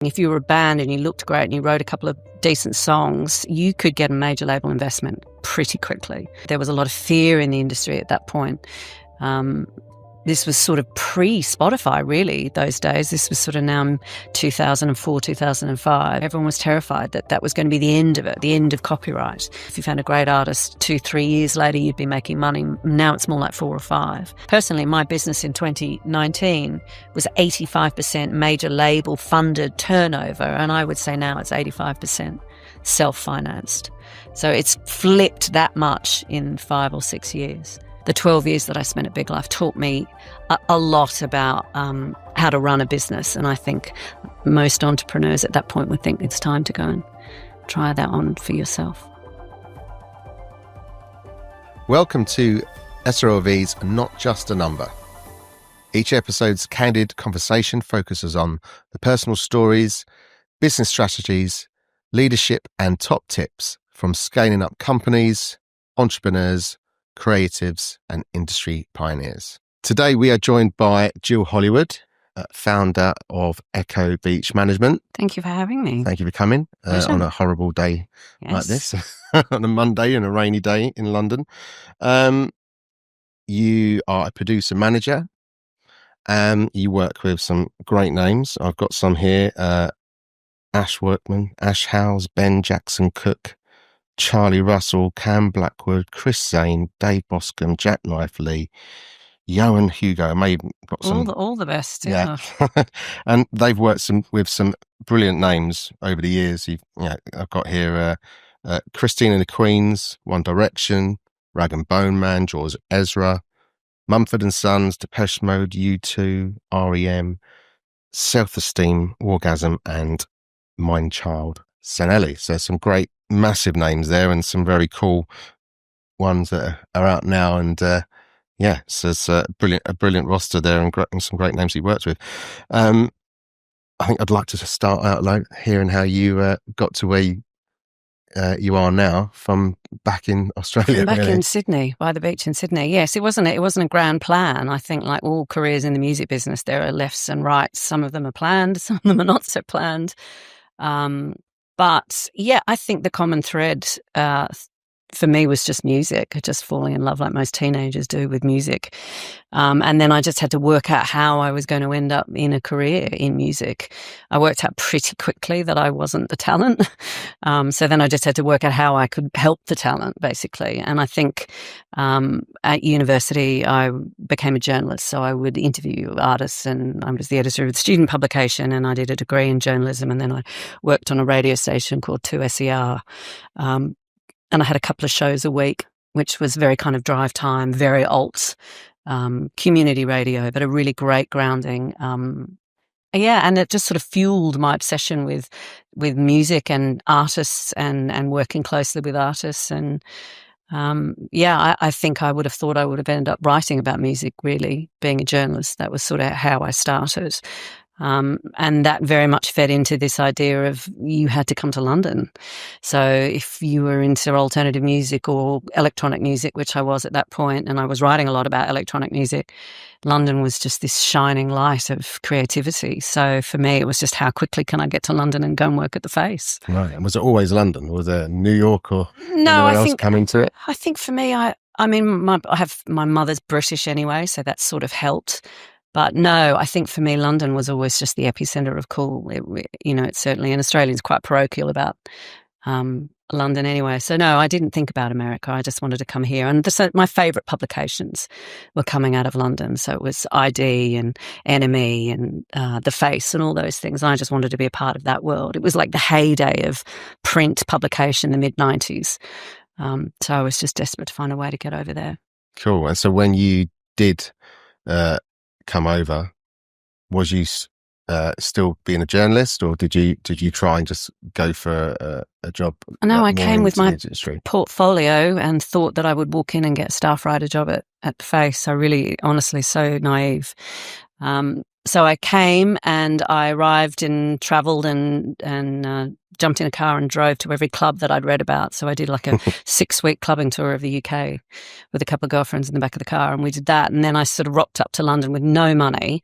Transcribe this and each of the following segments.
If you were a band and you looked great and you wrote a couple of decent songs, you could get a major label investment pretty quickly. There was a lot of fear in the industry at that point. This was sort of pre-Spotify, really, those days. This was sort of now 2004, 2005. Everyone was terrified that that was going to be the end of it, the end of copyright. If you found a great artist 2-3 years later, you'd be making money. Now it's more like 4 or 5. Personally, my business in 2019 was 85% major label funded turnover, and I would say now it's 85% self-financed. So it's flipped that much in 5 or 6 years. The 12 years that I spent at Big Life taught me a lot about how to run a business. And I think most entrepreneurs at that point would think it's time to go and try that on for yourself. Welcome to SRLV's Not Just a Number. Each episode's candid conversation focuses on the personal stories, business strategies, leadership and top tips from scaling up companies, entrepreneurs, creatives and industry pioneers. Today we are joined by Jill Hollywood, founder of Echo Beach Management. Thank you for having me. Thank you for coming on a horrible day like this, on a Monday and a rainy day in London. You are a producer manager and you work with some great names. I've got some here, Ash Workman, Ash Howes, Ben Jackson Cook, Charlie Russell, Cam Blackwood, Chris Zane, Dave Boscombe, Jack Knife Lee, Johan Hugo. I may have got some all the best, yeah. And they've worked with some brilliant names over the years. I've got here Christine and the Queens, One Direction, Rag and Bone Man, George Ezra, Mumford and Sons, Depeche Mode, U2, REM, Self Esteem, Orgasm, and Mindchild Senelli. So some great massive names there and some very cool ones that are out now, and so it's a brilliant roster there and some great names he worked with. I think I'd like to start out like hearing how you got to where you are now from back in Australia. Back really. in Sydney, by the beach in Sydney. Yes, it wasn't a grand plan. I think like all careers in the music business, there are lefts and rights. Some of them are planned, some of them are not so planned. But yeah, I think the common thread for me was just music, just falling in love like most teenagers do with music. And then I just had to work out how I was going to end up in a career in music. I worked out pretty quickly that I wasn't the talent. So then I just had to work out how I could help the talent, basically. And I think at university, I became a journalist. So I would interview artists, and I was the editor of the student publication, and I did a degree in journalism. And then I worked on a radio station called 2SER. And I had a couple of shows a week, which was very kind of drive time, very alt, community radio, but a really great grounding. And it just sort of fueled my obsession with music and artists and working closely with artists. And I think I would have thought I would have ended up writing about music, really, being a journalist. That was sort of how I started. And that very much fed into this idea of you had to come to London. So if you were into alternative music or electronic music, which I was at that point, and I was writing a lot about electronic music, London was just this shining light of creativity. So for me, it was just how quickly can I get to London and go and work at the Face. Right. And was it always London? Was it New York or no, anywhere else come into it? I think for me, I mean, my mother's British anyway, so that sort of helped. But no, I think for me, London was always just the epicenter of cool. It's certainly, and Australians quite parochial about London anyway. So no, I didn't think about America. I just wanted to come here. And my favourite publications were coming out of London. So it was ID and NME and The Face and all those things. I just wanted to be a part of that world. It was like the heyday of print publication, the mid-90s. So I was just desperate to find a way to get over there. Cool. And so when you did come over, was you still being a journalist, or did you try and just go for a job? No, I came with my portfolio and thought that I would walk in and get a staff writer job at the Face. I really, honestly, so naive. So I came and I arrived and travelled and jumped in a car and drove to every club that I'd read about. So I did like a 6-week clubbing tour of the UK with a couple of girlfriends in the back of the car, and we did that. And then I sort of rocked up to London with no money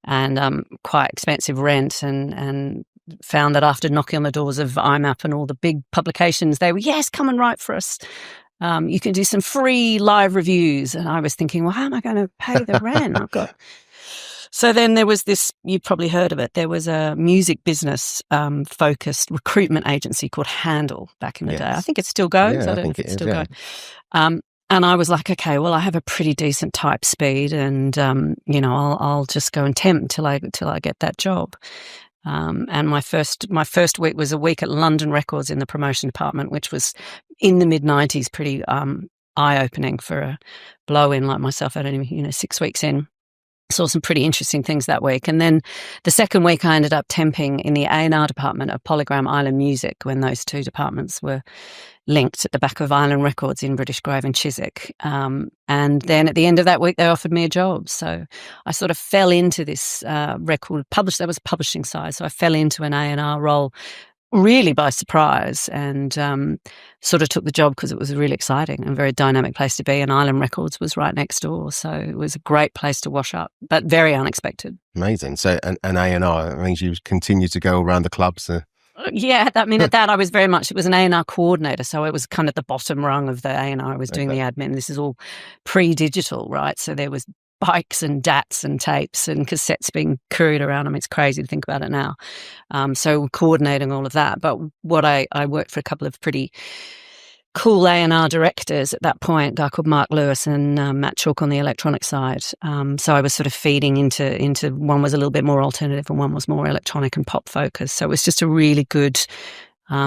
and quite expensive rent and found that after knocking on the doors of IMAP and all the big publications, they were, yes, come and write for us. You can do some free live reviews. And I was thinking, well, how am I going to pay the rent? So then there was this, you've probably heard of it, there was a music business focused recruitment agency called Handle back in the day. I think it still goes. Yeah, I don't know if it's still going. And I was like, okay, well, I have a pretty decent type speed and, I'll just go and temp till I get that job. And my first week was a week at London Records in the promotion department, which was in the mid-90s, pretty eye-opening for a blow-in like myself. I'd only, 6 weeks in. Saw some pretty interesting things that week. And then the second week I ended up temping in the A&R department of Polygram Island Music when those two departments were linked at the back of Island Records in British Grove and Chiswick. And then at the end of that week, they offered me a job. So I sort of fell into this record published. That was a publishing side. So I fell into an A&R role really by surprise and sort of took the job because it was really exciting and a very dynamic place to be. And Island Records was right next door. So it was a great place to wash up, but very unexpected. Amazing. So an A&R, that means you continue to go around the clubs. Yeah, at that I was very much, it was an A&R coordinator. So it was kind of the bottom rung of the A&R. I was doing the admin. This is all pre-digital, right? So there was bikes and DATs and tapes and cassettes being couried around. I mean, it's crazy to think about it now. So coordinating all of that. But what I worked for a couple of pretty cool A&R directors at that point, a guy called Mark Lewis and Matt Chalk on the electronic side. So I was sort of feeding into one was a little bit more alternative and one was more electronic and pop focused. So it was just a really good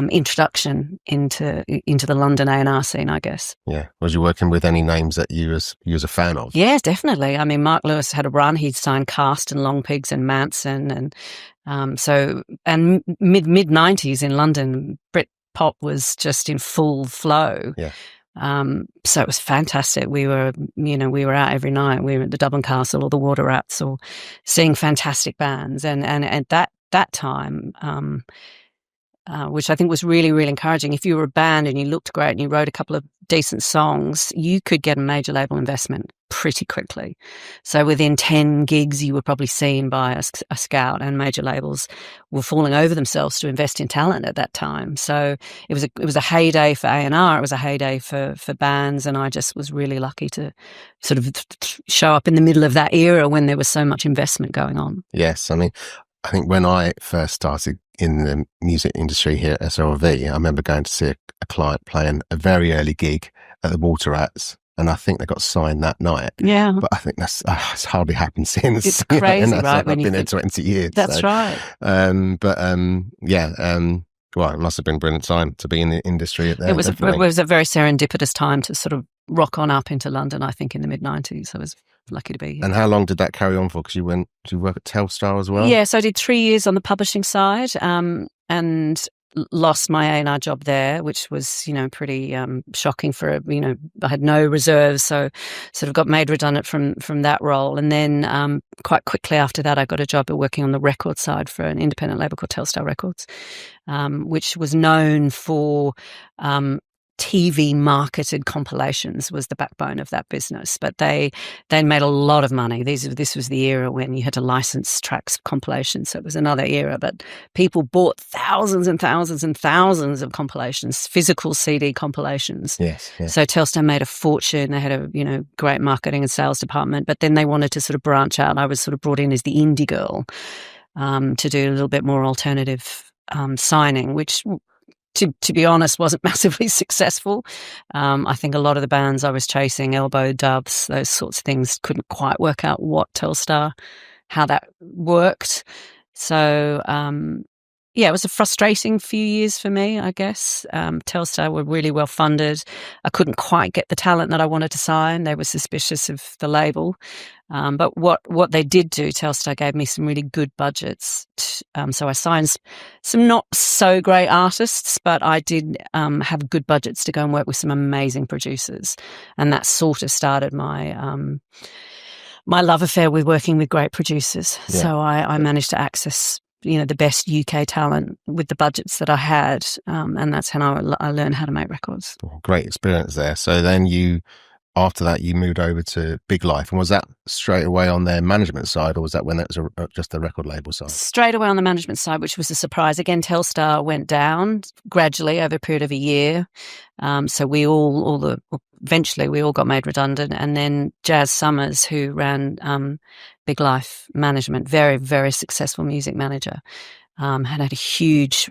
introduction into the London A&R scene, I guess. Yeah. Was you working with any names that you was a fan of? Yeah, definitely. I mean, Mark Lewis had a run. He'd signed Cast and Long Pigs and Manson. And mid-90s in London, Britpop was just in full flow. Yeah. So it was fantastic. We were out every night. We were at the Dublin Castle or the Water Rats or seeing fantastic bands. And at that time, which I think was really, really encouraging. If you were a band and you looked great and you wrote a couple of decent songs, you could get a major label investment pretty quickly. So within 10 gigs, you were probably seen by a scout, and major labels were falling over themselves to invest in talent at that time. So it was a heyday for A&R. It was a heyday for bands, and I just was really lucky to sort of show up in the middle of that era when there was so much investment going on. Yes, I mean, I think when I first started in the music industry here at SRLV, I remember going to see a client playing a very early gig at the Water Rats, and I think they got signed that night. Yeah. But I think it's hardly happened since. It's crazy, right? I've been there 20 years. That's right. Well, it must have been a brilliant time to be in the industry at that. It was a very serendipitous time to sort of rock on up into London, I think, in the mid-90s. I was lucky to be here. And how long did that carry on for? Because you work at Telstar as well? Yeah, so I did 3 years on the publishing side and lost my A&R job there, which was, pretty shocking for, I had no reserves, so sort of got made redundant from that role. And then quite quickly after that, I got a job at working on the record side for an independent label called Telstar Records, which was known for TV marketed compilations, was the backbone of that business. But they made a lot of money. This was the era when you had to license tracks of compilations. So it was another era. But people bought thousands and thousands and thousands of compilations, physical CD compilations. Yes. So Telstar made a fortune. They had a great marketing and sales department. But then they wanted to sort of branch out. I was sort of brought in as the indie girl to do a little bit more alternative signing, which, to be honest, wasn't massively successful. I think a lot of the bands I was chasing, Elbow, Dubs, those sorts of things, couldn't quite work out how that worked. So, it was a frustrating few years for me, I guess. Telstar were really well funded. I couldn't quite get the talent that I wanted to sign. They were suspicious of the label. But what they did do, Telstar gave me some really good budgets. So I signed some not so great artists, but I did have good budgets to go and work with some amazing producers. And that sort of started my love affair with working with great producers. Yeah. So I managed to access the best UK talent with the budgets that I had. And that's how I learned how to make records. Great experience there. So then you after that, you moved over to Big Life. And was that straight away on their management side, or was that when it was just the record label side? Straight away on the management side, which was a surprise. Again, Telstar went down gradually over a period of a year. So we eventually we all got made redundant. And then Jazz Summers, who ran Big Life Management, very, very successful music manager, had a huge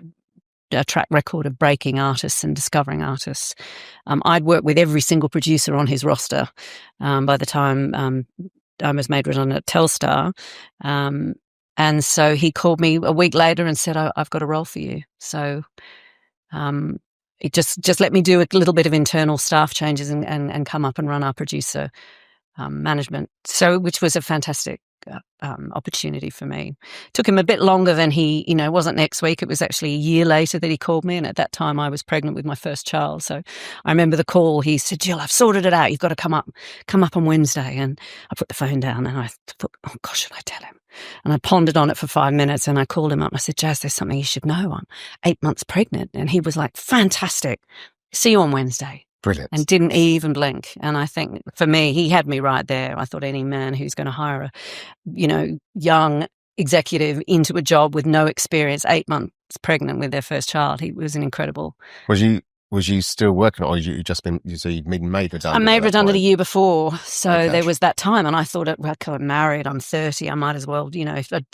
track record of breaking artists and discovering artists. I'd worked with every single producer on his roster by the time I was made redundant at Telstar. And so he called me a week later and said, I've got a role for you. So it just let me do a little bit of internal staff changes and come up and run our producer management. So, which was a fantastic opportunity for me. Took him a bit longer than it wasn't next week. It was actually a year later that he called me. And at that time I was pregnant with my first child. So I remember the call. He said, Jill, I've sorted it out. You've got to come up on Wednesday. And I put the phone down and I thought, oh gosh, should I tell him? And I pondered on it for 5 minutes and I called him up. I said, Jazz, there's something you should know. I'm 8 months pregnant. And he was like, fantastic. See you on Wednesday. Brilliant. And didn't even blink. And I think for me, he had me right there. I thought any man who's going to hire a, young executive into a job with no experience, 8 months pregnant with their first child, he was an incredible. Was you still working, or you'd been made redundant? I made redundant a year before, so there was that time, and I thought, I'm married, I'm 30, I might as well,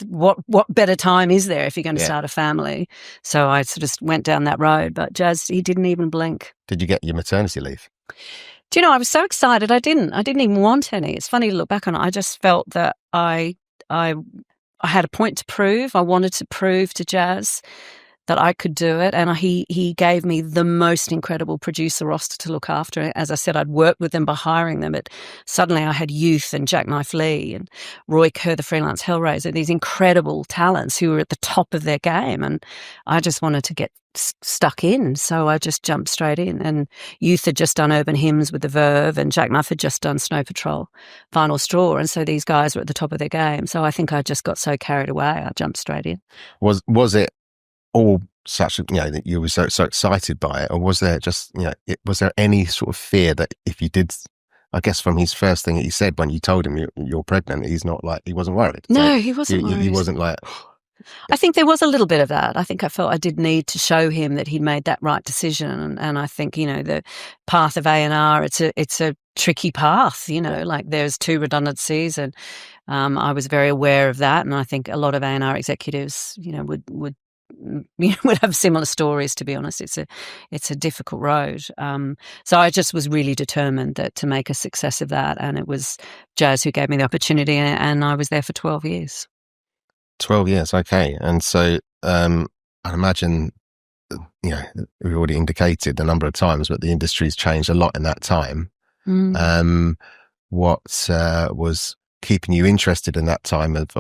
what better time is there if you're going to start a family? So I sort of went down that road, but Jazz, he didn't even blink. Did you get your maternity leave? Do you know, I was so excited, I didn't even want any. It's funny to look back on it. I just felt that I had a point to prove. I wanted to prove to Jazz that I could do it. And he gave me the most incredible producer roster to look after. As I said, I'd worked with them by hiring them, but suddenly I had Youth and Jackknife Lee and Roy Kerr, the freelance Hellraiser, these incredible talents who were at the top of their game. And I just wanted to get stuck in. So I just jumped straight in. And Youth had just done Urban Hymns with the Verve and Jackknife had just done Snow Patrol, Final Straw. And so these guys were at the top of their game. So I think I just got so carried away. I jumped straight in. Was it all such, that you were so excited by it, or was there just, was there any sort of fear that if you did, I guess from his first thing that he said when you told him you're pregnant, he wasn't worried? No, he wasn't worried. He wasn't like... I think there was a little bit of that. I think I felt I did need to show him that he'd made that right decision. And I think, the path of A&R, it's a tricky path, like there's 2 redundancies and I was very aware of that. And I think a lot of A&R executives, would have similar stories, to be honest. It's a difficult road. So I just was really determined to make a success of that. And it was Jazz who gave me the opportunity and I was there for 12 years. 12 years, okay. And so I'd imagine, we've already indicated a number of times, but the industry's changed a lot in that time. What was keeping you interested in that time of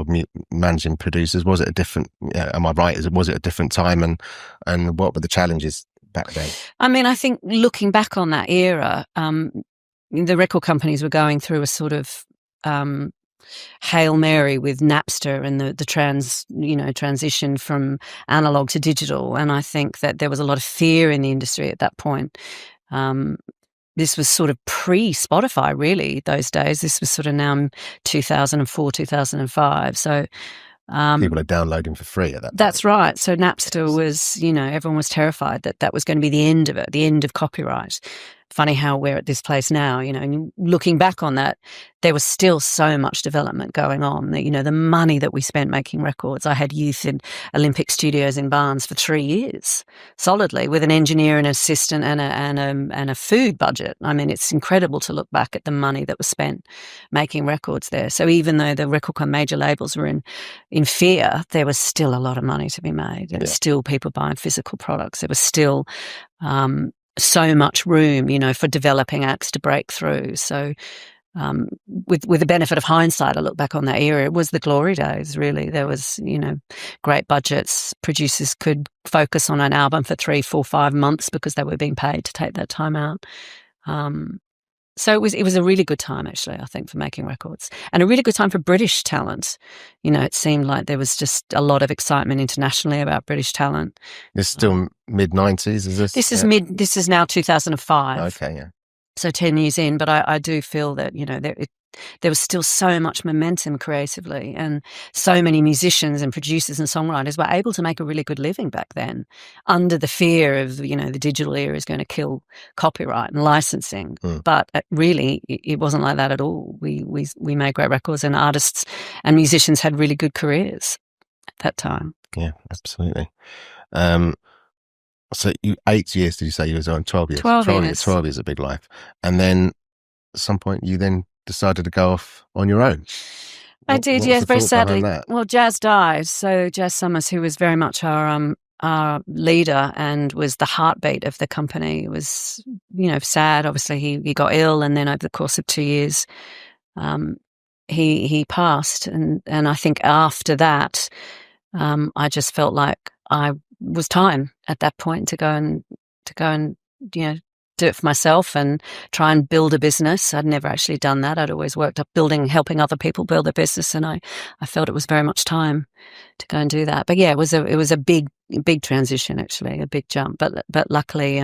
managing producers? Was it a different, am I right? Was it a different time? And what were the challenges back then? I mean, I think looking back on that era, the record companies were going through a sort of Hail Mary with Napster and the transition from analog to digital. And I think that there was a lot of fear in the industry at that point. This was sort of pre-Spotify, really, those days. This was sort of now 2004, 2005. So people are downloading for free at that point. That's right. So Napster was, everyone was terrified that was going to be the end of it, the end of copyright. Funny how we're at this place now, and looking back on that, there was still so much development going on. The money that we spent making records. I had Youth in Olympic Studios in Barnes for 3 years, solidly, with an engineer, an assistant, and a food budget. I mean, it's incredible to look back at the money that was spent making records there. So even though the record major labels were in fear, there was still a lot of money to be made. There was still people buying physical products. There was still so much room, for developing acts to break through. So with the benefit of hindsight, I look back on that era, it was the glory days, really. There was, great budgets. Producers could focus on an album for 3, 4, 5 months because they were being paid to take that time out. So it was a really good time, actually, I think, for making records, and a really good time for British talent. It seemed like there was just a lot of excitement internationally about British talent. It's still mid-90s, is this? This is now 2005. Okay, yeah. So 10 years in, but I do feel that, there was still so much momentum creatively, and so many musicians and producers and songwriters were able to make a really good living back then, under the fear of, the digital era is going to kill copyright and licensing. But really, it wasn't like that at all. We made great records, and artists and musicians had really good careers at that time. Yeah, absolutely. So 8 years, did you say you was on? 12 years? 12 years. 12 years, a big life. And then at some point you then decided to go off on your own. I did, yes, very sadly. Well, Jazz died. So Jazz Summers, who was very much our leader and was the heartbeat of the company, was, sad. Obviously, he got ill, and then over the course of 2 years, he passed. And I think after that, I just felt like I was time at that point to go and do it for myself and try and build a business. I'd never actually done that. I'd always worked up helping other people build a business, and I felt it was very much time to go and do that. But yeah, it was a big transition, actually, a big jump. But luckily,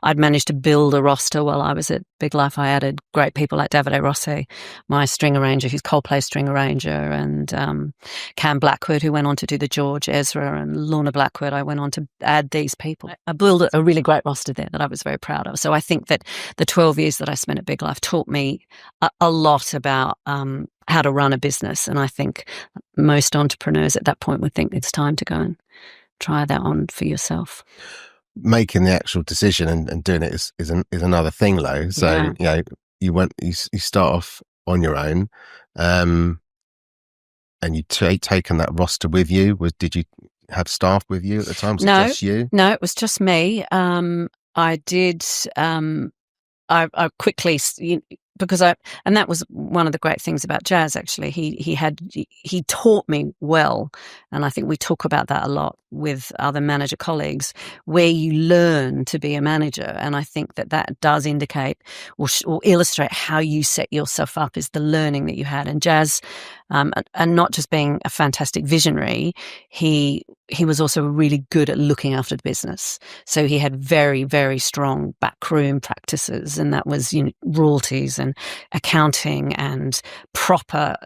I'd managed to build a roster while I was at Big Life. I added great people like Davide Rossi, my string arranger, who's Coldplay string arranger, and Cam Blackwood, who went on to do the George Ezra, and Lorna Blackwood. I went on to add these people. I built a really great roster there that I was very proud of. So I think that the 12 years that I spent at Big Life taught me a lot about how to run a business. And I think most entrepreneurs at that point would think it's time to go and try that on for yourself. Making the actual decision and doing it is another thing, though. So you start off on your own, and you taken that roster with you. Did you have staff with you at the time? Was it just you? No, it was just me. I did. I quickly, and that was one of the great things about Jazz, actually. He taught me well, and I think we talk about that a lot with other manager colleagues, where you learn to be a manager. And I think that does indicate or illustrate how you set yourself up, is the learning that you had. And Jazz, and not just being a fantastic visionary, he was also really good at looking after the business. So he had very, very strong backroom practices, and that was, royalties and accounting and proper,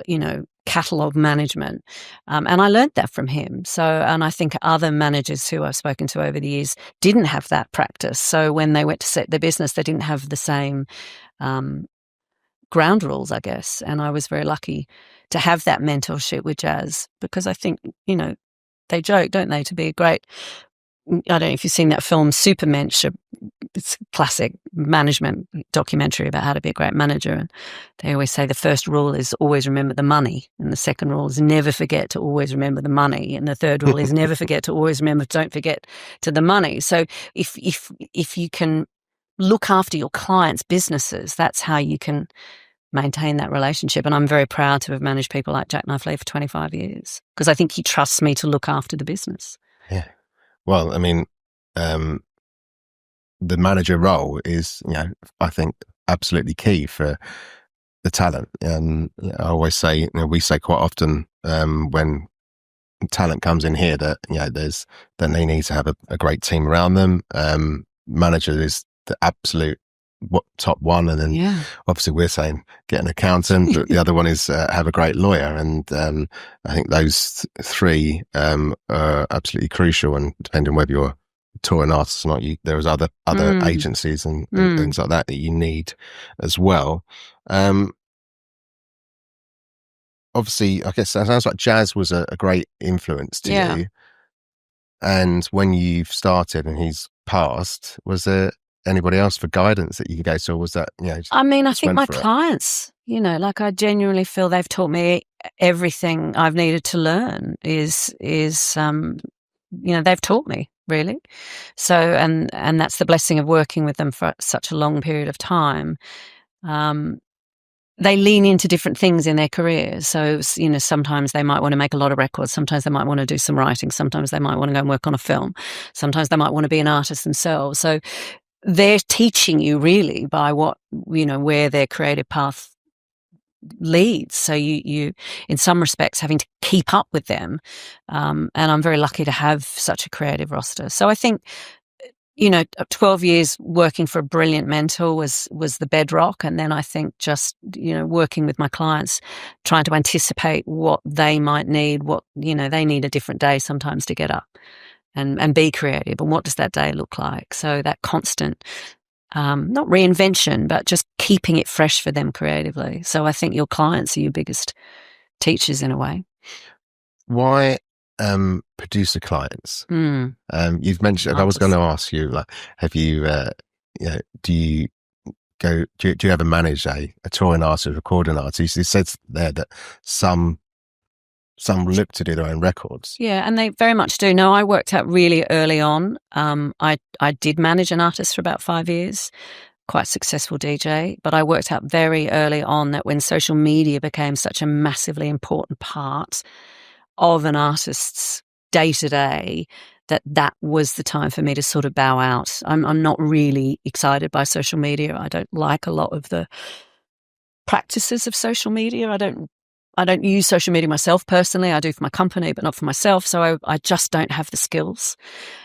catalogue management. And I learned that from him. So, and I think other managers who I've spoken to over the years didn't have that practice. So when they went to set their business, they didn't have the same ground rules, I guess. And I was very lucky to have that mentorship with Jazz, because I think, they joke, don't they, to be a great, I don't know if you've seen that film Supermensch. It's a classic management documentary about how to be a great manager. And they always say the first rule is always remember the money. And the second rule is never forget to always remember the money. And the third rule is never forget to always remember, don't forget to the money. So if you can look after your clients' businesses, that's how you can maintain that relationship. And I'm very proud to have managed people like Jack Knife Lee for 25 years, because I think he trusts me to look after the business. Yeah. Well, I mean, the manager role is, I think absolutely key for the talent. And I always say, we say quite often when talent comes in here that, then they need to have a great team around them. Manager is the absolute top one, and then obviously we're saying get an accountant, but the other one is have a great lawyer. And I think those three are absolutely crucial. And depending whether you're a touring artist or not, there's other agencies and things like that you need as well. Obviously, I guess it sounds like Jazz was a great influence to you. And when you've started and he's passed, was there anybody else for guidance that you could go to, or was that, I mean, I think my clients, I genuinely feel they've taught me everything I've needed to learn is they've taught me, really. So, and that's the blessing of working with them for such a long period of time. They lean into different things in their careers. So, sometimes they might want to make a lot of records. Sometimes they might want to do some writing. Sometimes they might want to go and work on a film. Sometimes they might want to be an artist themselves. So they're teaching you really by what, where their creative path leads. So you, in some respects, having to keep up with them. And I'm very lucky to have such a creative roster. So I think 12 years working for a brilliant mentor was the bedrock. And then I think just, working with my clients, trying to anticipate what they might need, they need a different day sometimes to get up and be creative. And what does that day look like? So that constant, not reinvention, but just keeping it fresh for them creatively. So I think your clients are your biggest teachers in a way. Why producer clients? You've mentioned, I was going to ask you, like, have you, do you ever manage a touring artist, recording artist? You said there that some look to do their own records. Yeah, and they very much do. No, I worked out really early on. I did manage an artist for about 5 years, quite successful DJ, but I worked out very early on that when social media became such a massively important part of an artist's day-to-day, that was the time for me to sort of bow out. I'm not really excited by social media. I don't like a lot of the practices of social media. I don't use social media myself personally. I do for my company, but not for myself. So I just don't have the skills.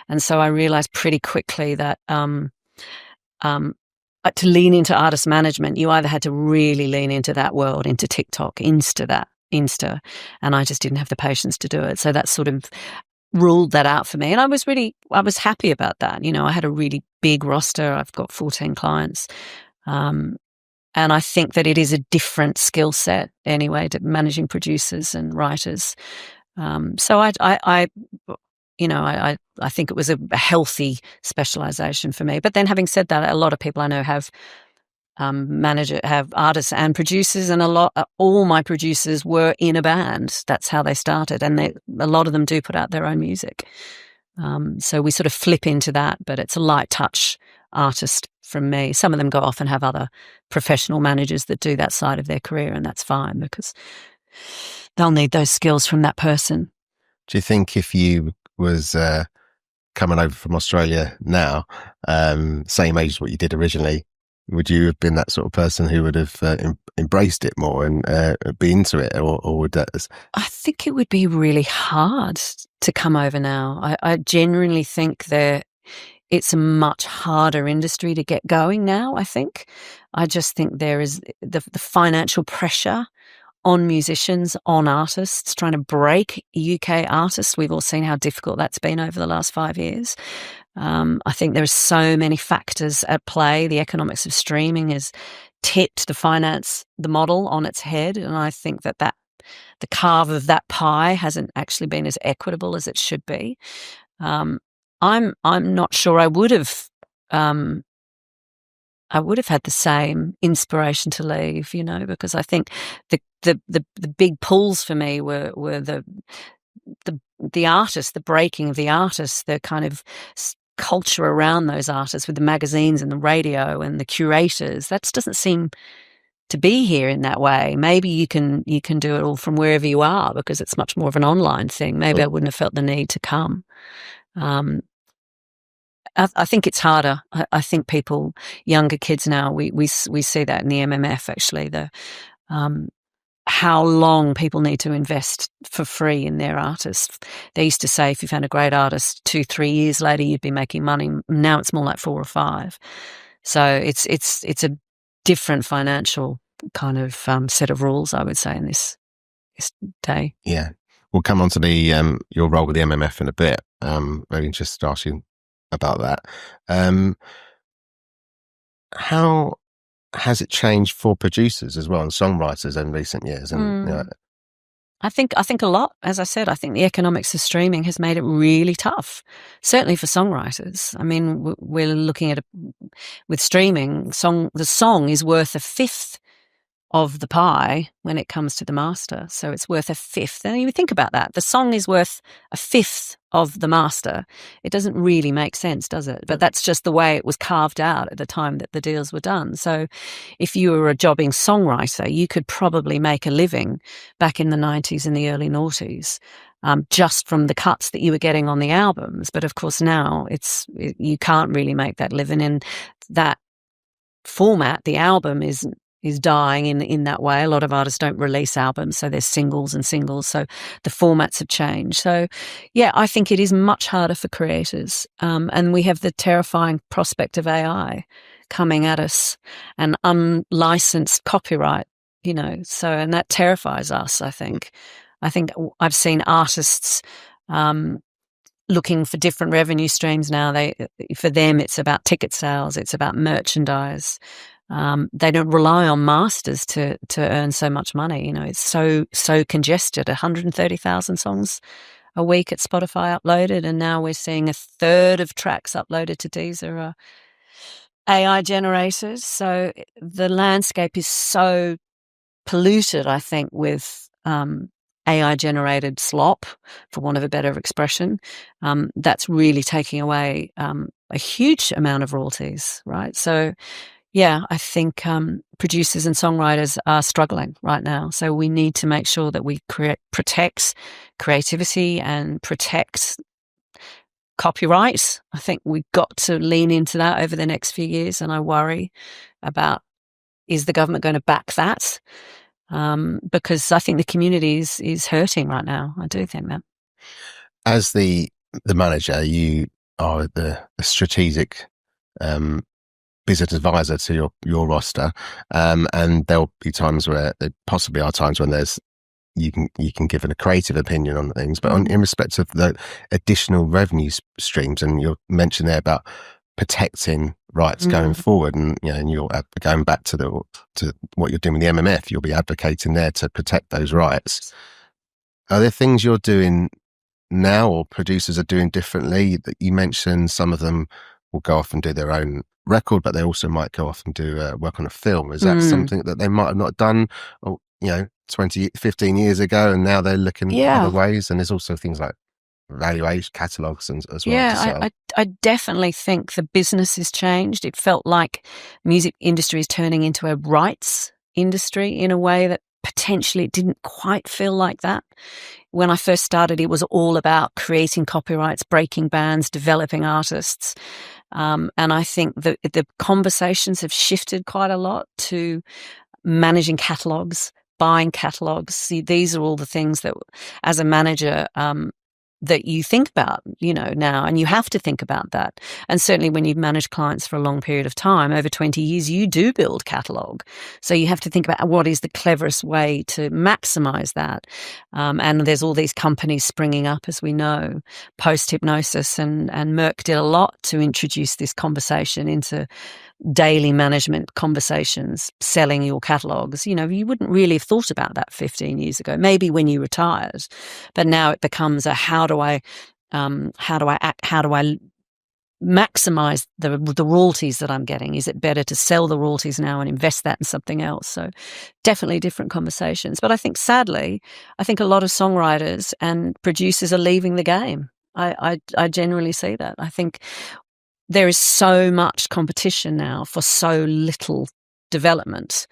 And so I realized pretty quickly that to lean into artist management, you either had to really lean into that world, into TikTok, Insta, and I just didn't have the patience to do it. So that sort of ruled that out for me. And I was happy about that. I had a really big roster. I've got 14 clients. And I think that it is a different skill set anyway, to managing producers and writers. So I think it was a healthy specialization for me. But then having said that, a lot of people I know have have artists and producers, and all my producers were in a band. That's how they started, and a lot of them do put out their own music. So we sort of flip into that, but it's a light touch artist from me. Some of them go off and have other professional managers that do that side of their career, and that's fine because they'll need those skills from that person. Do you think if you was coming over from Australia now, same age as what you did originally, would you have been that sort of person who would have embraced it more and be into it, or would that? I think it would be really hard to come over now. I genuinely think that it's a much harder industry to get going now, I think. I just think there is the financial pressure on musicians, on artists, trying to break UK artists. We've all seen how difficult that's been over the last 5 years. I think there are so many factors at play. The economics of streaming has tipped the model on its head, and I think that the carve of that pie hasn't actually been as equitable as it should be. I'm not sure I would have had the same inspiration to leave, because I think the big pulls for me were the artists, the breaking of the artists, the kind of culture around those artists with the magazines and the radio and the curators. That doesn't seem to be here in that way. Maybe you can do it all from wherever you are because it's much more of an online thing. Maybe I wouldn't have felt the need to come. I think it's harder. I think younger kids now, we see that in the MMF actually, how long people need to invest for free in their artists. They used to say if you found a great artist 2-3 years later, you'd be making money. Now it's more like 4 or 5. So it's a different financial kind of set of rules, I would say, in this day. Yeah. We'll come on to the your role with the MMF in a bit. Very interested to ask you about that. How has it changed for producers as well and songwriters in recent years? And I think a lot. As I said, I think the economics of streaming has made it really tough, certainly for songwriters. I mean, we're looking at with streaming, the song is worth a fifth of the pie when it comes to the master. So it's worth a fifth. And you think about that. The song is worth a fifth of the master. It doesn't really make sense, does it? But that's just the way it was carved out at the time that the deals were done. So if you were a jobbing songwriter, you could probably make a living back in the 90s and the early noughties, just from the cuts that you were getting on the albums. But of course now you can't really make that living in that format. The album is dying in that way. A lot of artists don't release albums, so there's singles and singles. So the formats have changed. So yeah, I think it is much harder for creators. And we have the terrifying prospect of AI coming at us and unlicensed copyright, so, and that terrifies us, I think. I think I've seen artists looking for different revenue streams now. For them, it's about ticket sales, it's about merchandise. They don't rely on masters to earn so much money. It's so congested. 130,000 songs a week at Spotify uploaded, and now we're seeing a third of tracks uploaded to Deezer are AI generators. So the landscape is so polluted, I think, with AI-generated slop, for want of a better expression, that's really taking away a huge amount of royalties, right? So, yeah, I think producers and songwriters are struggling right now. So we need to make sure that we protect creativity and protect copyright. I think we've got to lean into that over the next few years, and I worry about, is the government going to back that? Because I think the community is hurting right now. I do think that. As the manager, you are the strategic business advisor to your roster, and there'll be times where there possibly are times when you can give a creative opinion on things, but in respect of the additional revenue streams, and you mentioned there about protecting rights going forward, and and you're going back to what you're doing with the MMF, you'll be advocating there to protect those rights. Are there things you're doing now, or producers are doing differently? That you mentioned some of them will go off and do their own record, but they also might go off and do work on a film. Is that something that they might have not done, or 15 years ago, and now they're looking at other ways? And there's also things like valuation, catalogues, and as well. Yeah, I definitely think the business has changed. It felt like music industry is turning into a rights industry in a way that potentially it didn't quite feel like that. When I first started, it was all about creating copyrights, breaking bans, developing artists. And I think that the conversations have shifted quite a lot to managing catalogues, buying catalogues. See, these are all the things that, as a manager, that you think about, now, and you have to think about that. And certainly when you've managed clients for a long period of time, over 20 years, you do build catalogue. So you have to think about what is the cleverest way to maximize that. And there's all these companies springing up, as we know. Post-Hypnosis and Merck did a lot to introduce this conversation into daily management conversations, selling your catalogues. You wouldn't really have thought about that 15 years ago, maybe when you retired, but now it becomes a how do I maximize the royalties that I'm getting? Is it better to sell the royalties now and invest that in something else? So definitely different conversations. But I think, sadly, a lot of songwriters and producers are leaving the game. I generally see that. I think there is so much competition now for so little development.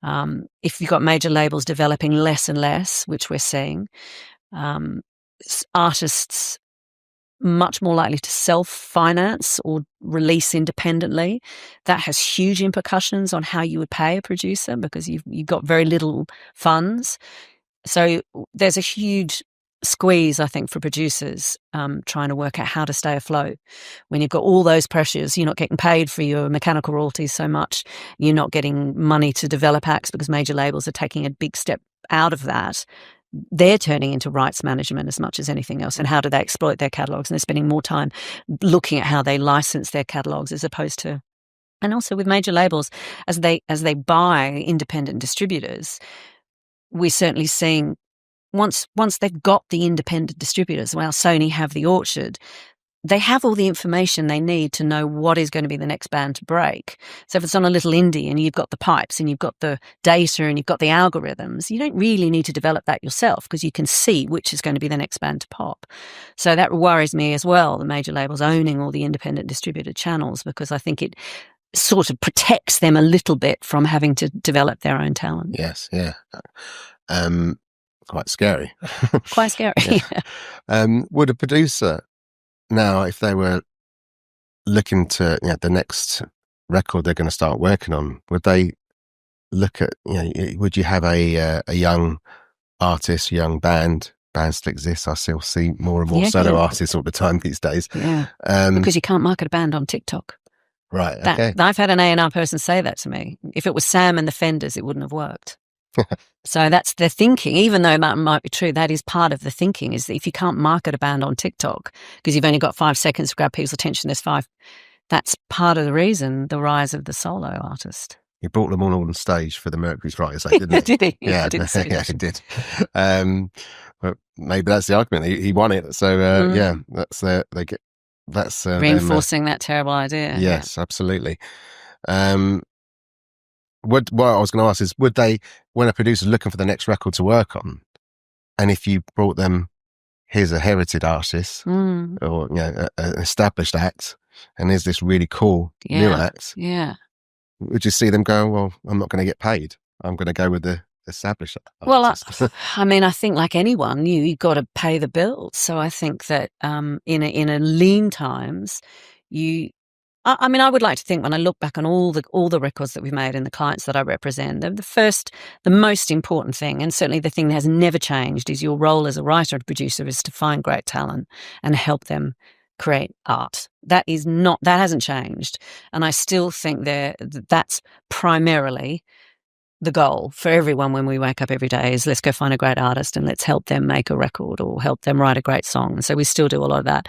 If you've got major labels developing less and less, which we're seeing, artists much more likely to self-finance or release independently. That has huge implications on how you would pay a producer, because you've got very little funds. So there's a huge squeeze, I think, for producers trying to work out how to stay afloat when you've got all those pressures. You're not getting paid for your mechanical royalties so much. You're not getting money to develop acts because major labels are taking a big step out of that. They're turning into rights management as much as anything else, and how do they exploit their catalogues, and they're spending more time looking at how they license their catalogues as opposed to, and also with major labels, as they buy independent distributors, we're certainly seeing once they've got the independent distributors, well, Sony have the orchard, they have all the information they need to know what is going to be the next band to break. So if it's on a little indie and you've got the pipes and you've got the data and you've got the algorithms, you don't really need to develop that yourself, because you can see which is going to be the next band to pop. So that worries me as well, the major labels owning all the independent distributed channels, because I think it sort of protects them a little bit from having to develop their own talent. Yes, yeah. Quite scary. Quite scary. Yeah. Would a producer now, if they were looking to the next record they're going to start working on, would they look at, would you have a young artist, young band? Bands still exist. I still see more and more solo artists all the time these days. Yeah, because you can't market a band on TikTok. Right. Okay. I've had an A&R person say that to me. If it was Sam and the Fenders, it wouldn't have worked. So that's the thinking. Even though that might be true, that is part of the thinking, is that if you can't market a band on TikTok because you've only got 5 seconds to grab people's attention, there's 5. That's part of the reason, the rise of the solo artist. He brought them all on stage for the Mercury Friday, didn't he? Did he? Yeah, I didn't see that. He did. But maybe that's the argument. He won it. So yeah, that's reinforcing that terrible idea. Yes, absolutely. What I was going to ask is, would they, when a producer's looking for the next record to work on, and if you brought them, here's a heritage artist or an established act, and here's this really cool new act, would you see them go, well, I'm not going to get paid, I'm going to go with the established artist? Well, I mean, I think like anyone, you got to pay the bills. So I think that in a lean times, I mean, I would like to think, when I look back on all the records that we've made and the clients that I represent, the most important thing, and certainly the thing that has never changed, is your role as a writer and producer is to find great talent and help them create art. That hasn't changed, and I still think that's primarily the goal for everyone when we wake up every day, is let's go find a great artist and let's help them make a record or help them write a great song. So we still do a lot of that.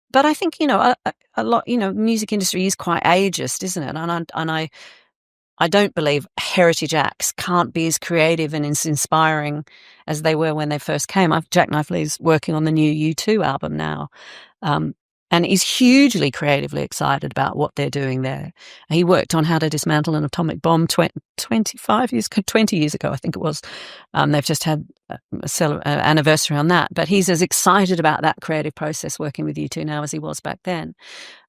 But I think, a lot, music industry is quite ageist, isn't it? And I don't believe heritage acts can't be as creative and as inspiring as they were when they first came. Jack Knifeley's working on the new U2 album now. And is hugely creatively excited about what they're doing there. He worked on How to Dismantle an Atomic Bomb 20 years ago, I think it was. They've just had an anniversary on that. But he's as excited about that creative process working with U2 now as he was back then.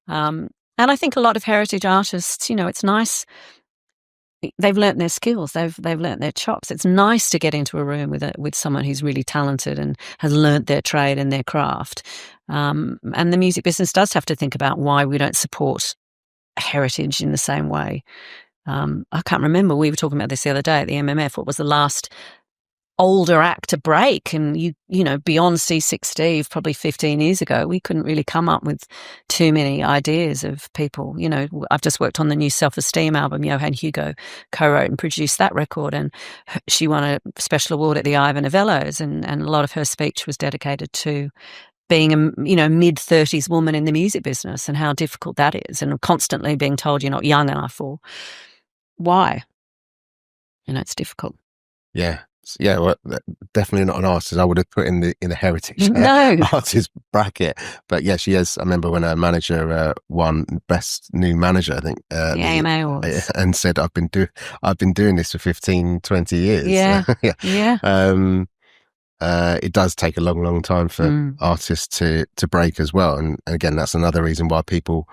And I think a lot of heritage artists, it's nice. They've learnt their skills. They've learnt their chops. It's nice to get into a room with someone who's really talented and has learnt their trade and their craft. And the music business does have to think about why we don't support heritage in the same way. I can't remember. We were talking about this the other day at the MMF. What was the last older act to break? And beyond C6 Steve, probably 15 years ago, we couldn't really come up with too many ideas of people. I've just worked on the new Self-Esteem album. Johan Hugo co-wrote and produced that record, and she won a special award at the Ivor Novellos, and a lot of her speech was dedicated to being a mid-30s woman in the music business and how difficult that is, and constantly being told you're not young enough, or why. It's difficult. Yeah. Well, definitely not an artist I would have put in the heritage artist bracket. But yeah, she is. I remember when her manager won Best New Manager, I think, the AMA Awards, and said, I've been doing this for 15, 20 years. Yeah. It does take a long, long time for artists to break as well. And again, that's another reason why people,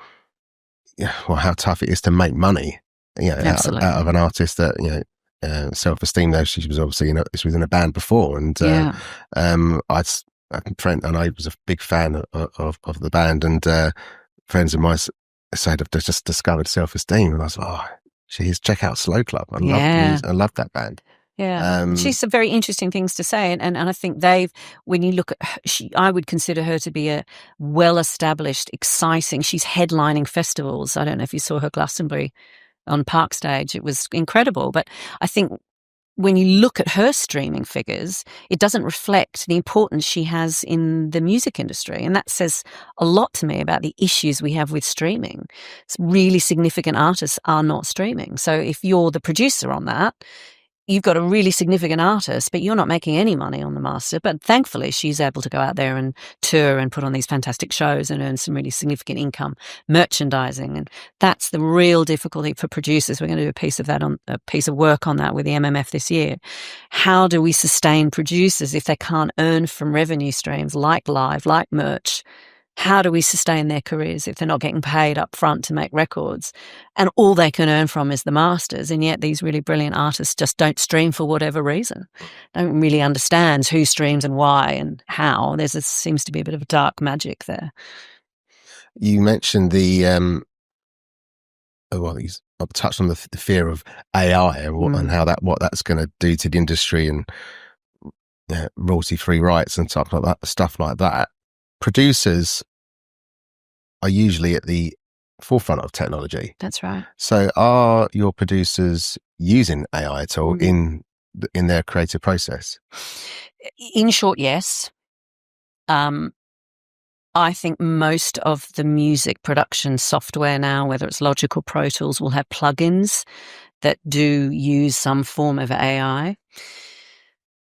how tough it is to make money, out of an artist that, Self-Esteem, though, she was obviously, she was in a band before. And Trent and I was a big fan of the band, and friends of mine said I've just discovered Self-Esteem. And I was like, geez, check out Slow Club. I love that band. Yeah, she's some very interesting things to say, and I think when you look at her, I would consider her to be a well-established, exciting. She's headlining festivals. I don't know if you saw her Glastonbury on Park Stage. It was incredible. But I think when you look at her streaming figures, it doesn't reflect the importance she has in the music industry, and that says a lot to me about the issues we have with streaming. Really significant artists are not streaming. So if you're the producer on that, you've got a really significant artist, but you're not making any money on the master. But thankfully, she's able to go out there and tour and put on these fantastic shows and earn some really significant income, merchandising. And that's the real difficulty for producers. We're going to do a piece of work on that with the MMF this year. How do we sustain producers if they can't earn from revenue streams like live, like merch? How do we sustain their careers if they're not getting paid up front to make records, and all they can earn from is the masters? And yet these really brilliant artists just don't stream for whatever reason. Don't really understand who streams and why and how. Seems to be a bit of a dark magic there. You mentioned the well, I've touched on the fear of AI and how what that's going to do to the industry and royalty-free rights and stuff like that. Producers are usually at the forefront of technology. That's right. So are your producers using AI at all in their creative process? In short, yes. I think most of the music production software now, whether it's Logic or Pro Tools, will have plugins that do use some form of AI.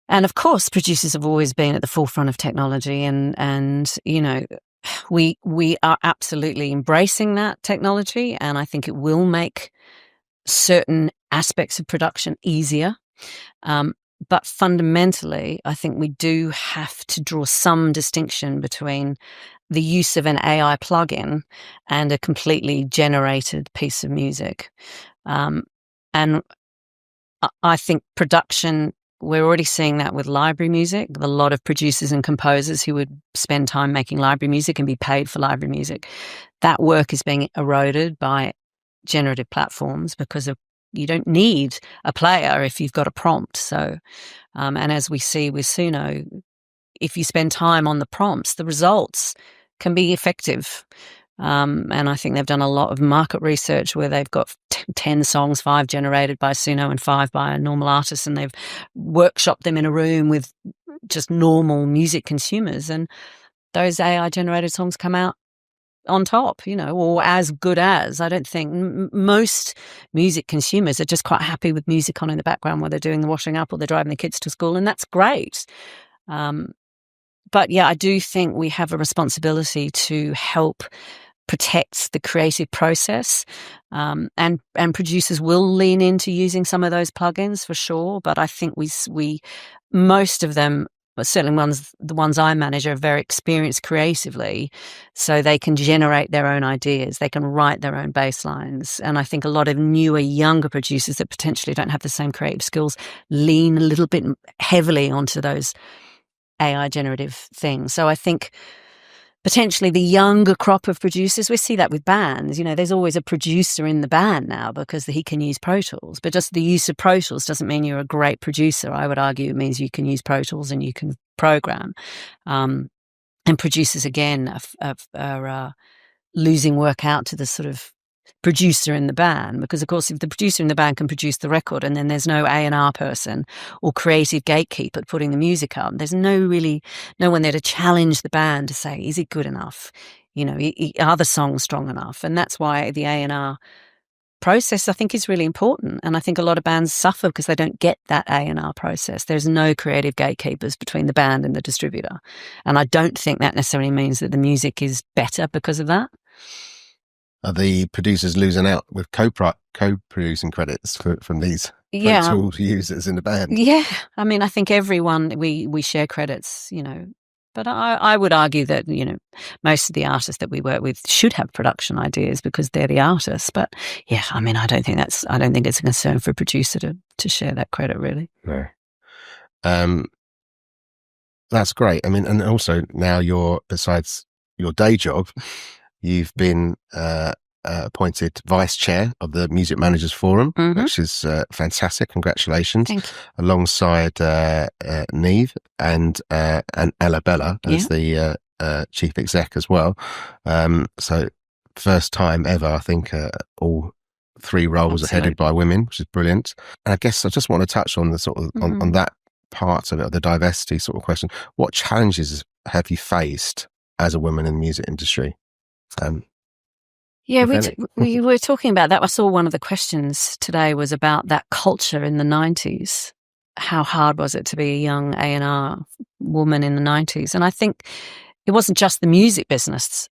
And of course, producers have always been at the forefront of technology, and you know, we are absolutely embracing that technology, and I think it will make certain aspects of production easier. But fundamentally, I think we do have to draw some distinction between the use of an AI plugin and a completely generated piece of music. And I think production, we're already seeing that with library music. A lot of producers and composers who would spend time making library music and be paid for library music, that work is being eroded by generative platforms because you don't need a player if you've got a prompt. So, and as we see with Suno, if you spend time on the prompts, the results can be effective. And I think they've done a lot of market research where they've got 10 songs, 5 generated by Suno and 5 by a normal artist, and they've workshopped them in a room with just normal music consumers. And those AI generated songs come out on top, or as good as. I don't think most music consumers are just quite happy with music on in the background while they're doing the washing up or they're driving the kids to school, and that's great. But yeah, I do think we have a responsibility to help protect the creative process, and producers will lean into using some of those plugins for sure. But I think we most of them, certainly the ones I manage, are very experienced creatively, so they can generate their own ideas, they can write their own bass lines. And I think a lot of newer, younger producers that potentially don't have the same creative skills lean a little bit heavily onto those AI generative things. So I think potentially the younger crop of producers, we see that with bands. There's always a producer in the band now because he can use Pro Tools. But just the use of Pro Tools doesn't mean you're a great producer. I would argue it means you can use Pro Tools and you can program. And producers, again, are losing work out to the sort of producer in the band, because of course if the producer in the band can produce the record and then there's no A&R person or creative gatekeeper putting the music up, there's no one there to challenge the band to say, is it good enough, are the songs strong enough? And that's why the A&R process, I think, is really important. And I think a lot of bands suffer because they don't get that A&R process. There's no creative gatekeepers between the band and the distributor, and I don't think that necessarily means that the music is better because of that. Are the producers losing out with co-producing credits from these Pro Tools users in the band? Yeah, I mean, I think everyone, we share credits, but I would argue that, most of the artists that we work with should have production ideas because they're the artists. But yeah, I mean, I don't think it's a concern for a producer to share that credit, really. No. That's great. I mean, and also now besides your day job, you've been appointed vice chair of the Music Managers Forum, which is fantastic. Congratulations! Thank you. Alongside Neve and Ella Bella as the chief exec as well. So first time ever, I think, all 3 roles are headed by women, which is brilliant. And I guess I just want to touch on the sort of on that part of it, the diversity sort of question. What challenges have you faced as a woman in the music industry? Yeah, we were talking about that. I saw one of the questions today was about that culture in the 90s. How hard was it to be a young A&R woman in the 90s? And I think it wasn't just the music business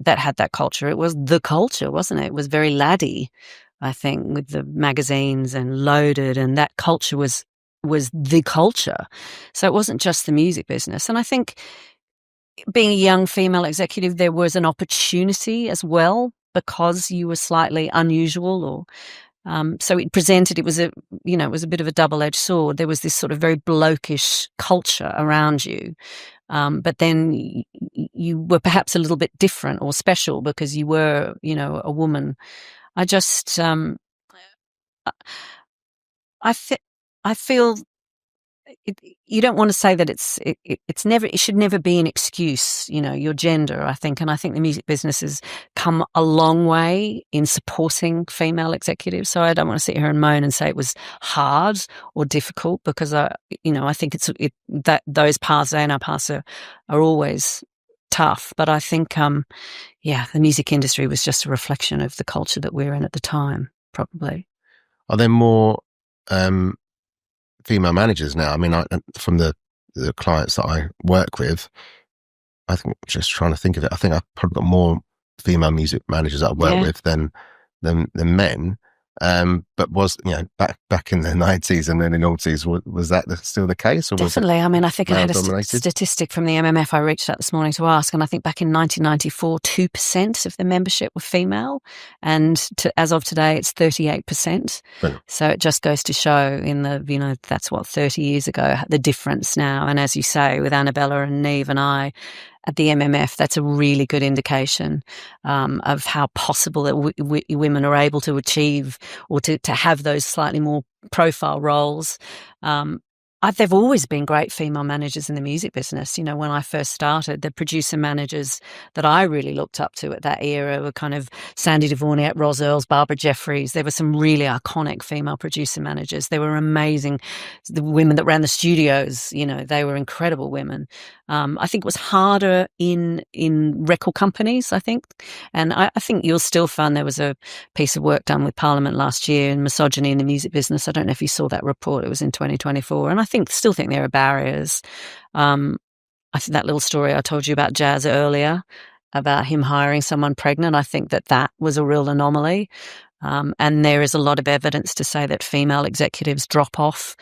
that had that culture. It was the culture, wasn't it? It was very laddie, I think, with the magazines and Loaded, and that culture was the culture. So it wasn't just the music business. And I think being a young female executive, there was an opportunity as well because you were slightly unusual, or so it was a bit of a double-edged sword. There was this sort of very blokish culture around you, but then you were perhaps a little bit different or special because you were, a woman. I just, I, I feel you don't want to say that it should never be an excuse, your gender, I think. And I think the music business has come a long way in supporting female executives. So I don't want to sit here and moan and say it was hard or difficult, because I think that those paths, A&R paths, are always tough. But I think, the music industry was just a reflection of the culture that we're in at the time, probably. Are there more female managers now? I mean, from the clients that I work with, I think, just trying to think of it, I think I've probably got more female music managers that I work with than men. But was, back in the 90s and then in noughties, was that still the case? Or definitely. I mean, I think I had a statistic from the MMF I reached out this morning to ask, and I think back in 1994, 2% of the membership were female, and as of today, it's 38%. Brilliant. So it just goes to show that's 30 years ago, the difference now. And as you say, with Annabella and Neve and I at the MMF, that's a really good indication of how possible that women are able to achieve or to have those slightly more profile roles. There've always been great female managers in the music business. When I first started, the producer managers that I really looked up to at that era were kind of Sandy Dvorniak, Ros Earls, Barbara Jeffries. There were some really iconic female producer managers. They were amazing. The women that ran the studios, they were incredible women. I think it was harder in record companies, I think. And I think you'll still find there was a piece of work done with Parliament last year in misogyny in the music business. I don't know if you saw that report. It was in 2024. And I still think there are barriers. I think that little story I told you about Jazz earlier, about him hiring someone pregnant, I think that was a real anomaly. And there is a lot of evidence to say that female executives drop off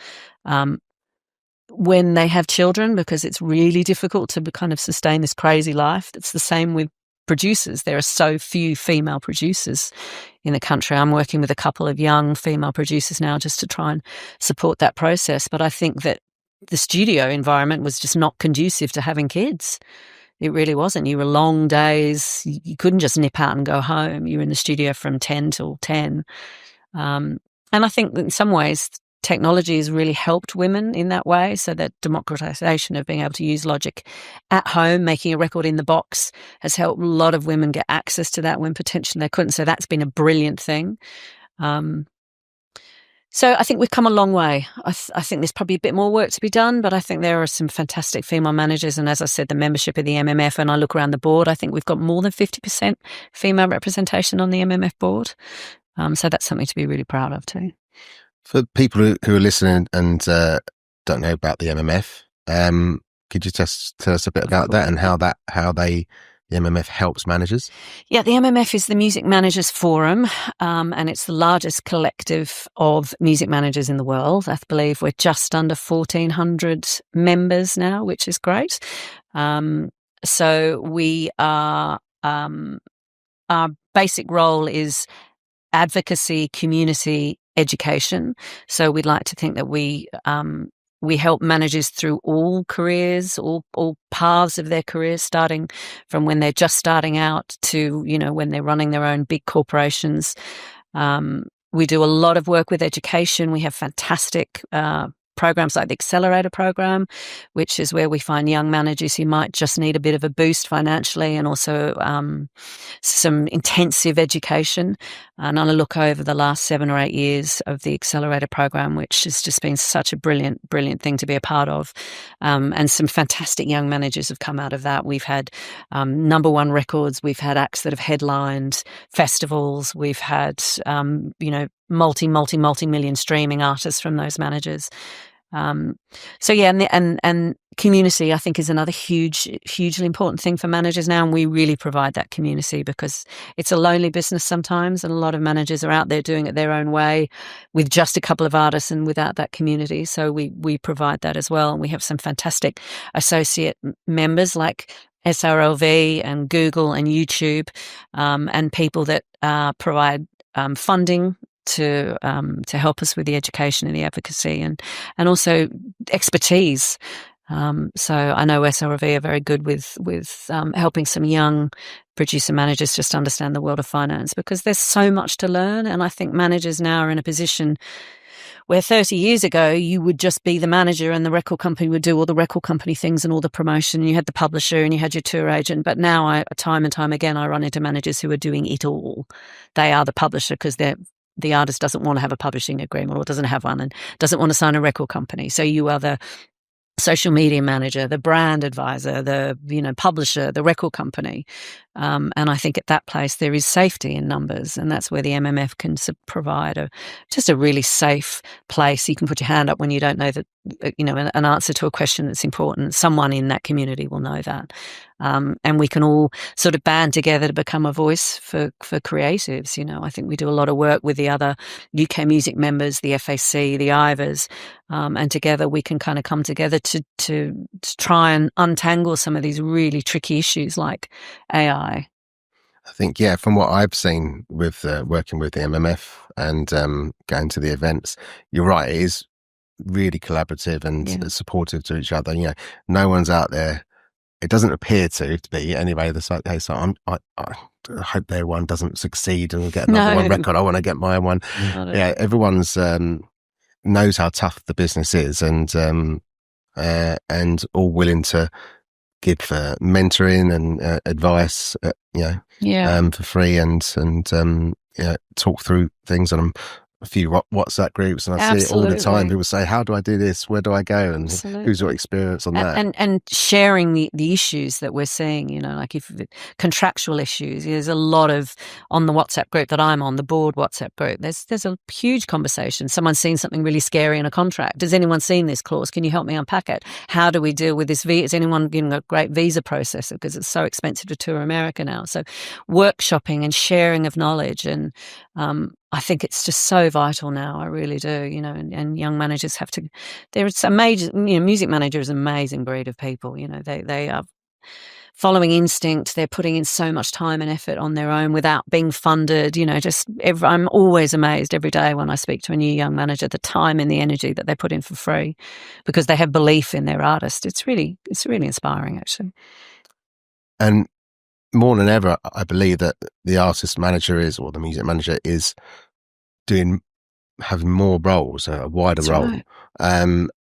when they have children, because it's really difficult to kind of sustain this crazy life. It's the same with producers. There are so few female producers in the country. I'm working with a couple of young female producers now just to try and support that process. But I think that the studio environment was just not conducive to having kids. It really wasn't. You were long days. You couldn't just nip out and go home. You were in the studio from 10 till 10. And I think that in some ways, technology has really helped women in that way. So that democratization of being able to use Logic at home, making a record in the box, has helped a lot of women get access to that when potentially they couldn't. So that's been a brilliant thing. So I think we've come a long way. I think there's probably a bit more work to be done, but I think there are some fantastic female managers. And as I said, the membership of the MMF, and I look around the board, I think we've got more than 50% female representation on the MMF board. So that's something to be really proud of too. For people who are listening and don't know about the MMF, could you just tell us a bit about that and how the MMF helps managers? Yeah, the MMF is the Music Managers Forum, and it's the largest collective of music managers in the world. I believe we're just under 1,400 members now, which is great. So we are, our basic role is advocacy, community, education. So we'd like to think that we help managers through all careers, all paths of their careers, starting from when they're just starting out to, when they're running their own big corporations. We do a lot of work with education. We have fantastic programs like the Accelerator program, which is where we find young managers who might just need a bit of a boost financially, and also some intensive education. And I look over the last 7 or 8 years of the Accelerator program, which has just been such a brilliant thing to be a part of. And some fantastic young managers have come out of that. We've had #1 records. We've had acts that have headlined festivals. We've had, multi-million streaming artists from those managers. So yeah, and community, I think, is another hugely important thing for managers now, and we really provide that community because it's a lonely business sometimes, and a lot of managers are out there doing it their own way with just a couple of artists and without that community. So we provide that as well, and we have some fantastic associate members like SRLV and Google and YouTube, and people that provide funding to help us with the education and the advocacy and also expertise. So I know SRLV are very good with helping some young producer managers just understand the world of finance, because there's so much to learn. And I think managers now are in a position where 30 years ago you would just be the manager and the record company would do all the record company things and all the promotion. You had the publisher and you had your tour agent. But now time and time again, I run into managers who are doing it all. They are the publisher because the artist doesn't want to have a publishing agreement or doesn't have one and doesn't want to sign a record company. So you are the social media manager, the brand advisor, the publisher, the record company. And I think at that place there is safety in numbers, and that's where the MMF can provide just a really safe place. You can put your hand up when you don't know that an answer to a question that's important. Someone in that community will know that, and we can all sort of band together to become a voice for creatives. I think we do a lot of work with the other UK music members, the FAC, the IVAs, and together we can kind of come together to try and untangle some of these really tricky issues like AI. I think, from what I've seen with working with the MMF and going to the events, you're right, it is really collaborative and supportive to each other. No one's out there. It doesn't appear to be anyway. That's like, hey, so I hope their one doesn't succeed and get another one record. I want to get my one. Everyone's knows how tough the business is, and all willing to give mentoring and advice, for free, and talk through things on a few WhatsApp groups, and I see it all the time. People say, "How do I do this? Where do I go?" And who's your experience on that? And sharing the issues that we're seeing, like if contractual issues. There's a lot of on the WhatsApp group that I'm on, the board WhatsApp group. There's a huge conversation. Someone's seen something really scary in a contract. Has anyone seen this clause? Can you help me unpack it? How do we deal with this? Is anyone getting a great visa processor, because it's so expensive to tour America now? So workshopping and sharing of knowledge, and I think it's just so vital now. I really do, and young managers have to. There's a major, music manager is an amazing breed of people. They are following instinct. They're putting in so much time and effort on their own without being funded. I'm always amazed every day when I speak to a new young manager, the time and the energy that they put in for free, because they have belief in their artist. It's really inspiring, actually. And more than ever, I believe that the artist manager or the music manager is having more roles, a wider role. Right.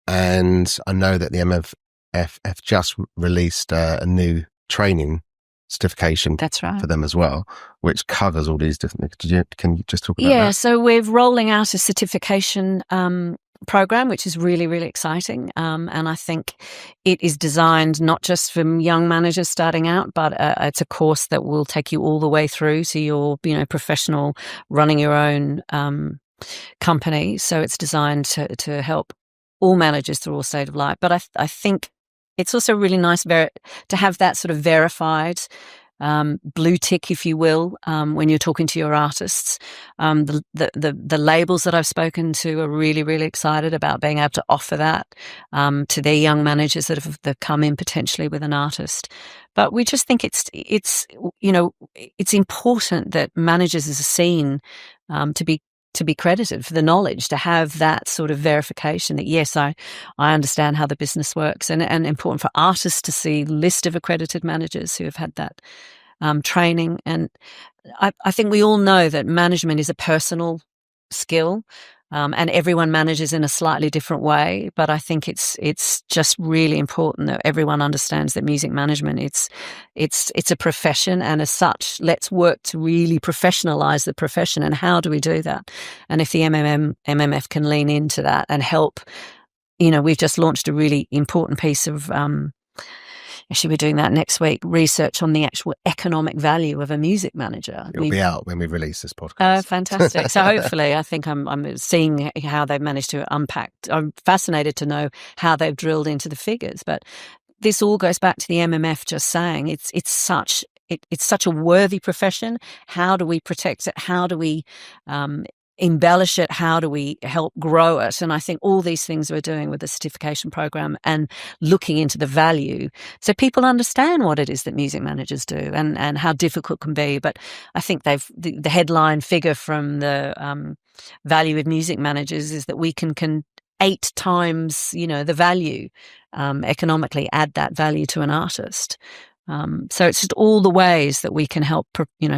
And I know that the MMF have just released a new training certification. That's right. For them as well, which covers all these different. Can you just talk about that? Yeah, so we're rolling out a certification program, which is really, really exciting. And I think it is designed not just for young managers starting out, but it's a course that will take you all the way through to your, professional running your own company. So it's designed to help all managers through all state of life. But I think it's also really nice to have that sort of verified blue tick, if you will, when you're talking to your artists. The labels that I've spoken to are really, really excited about being able to offer that to their young managers that have come in potentially with an artist. But we just think it's important that managers are seen to be credited for the knowledge, to have that sort of verification that, yes, I understand how the business works, and important for artists to see list of accredited managers who have had that training. And I think we all know that management is a personal skill, and everyone manages in a slightly different way. But I think it's just really important that everyone understands that music management, it's a profession, and as such, let's work to really professionalize the profession. And how do we do that? And if the MMF can lean into that and help, we've just launched a really important piece of actually, we're doing that next week, research on the actual economic value of a music manager. It'll be out when we release this podcast. Oh, fantastic. So hopefully, I think I'm seeing how they've managed to unpack. I'm fascinated to know how they've drilled into the figures. But this all goes back to the MMF just saying it's such a worthy profession. How do we protect it? How do we embellish it? How do we help grow it? And I think all these things we're doing with the certification program and looking into the value, so people understand what it is that music managers do and how difficult it can be. But I think the headline figure from the value of music managers is that we can 8 times, the value economically, add that value to an artist. So it's just all the ways that we can help,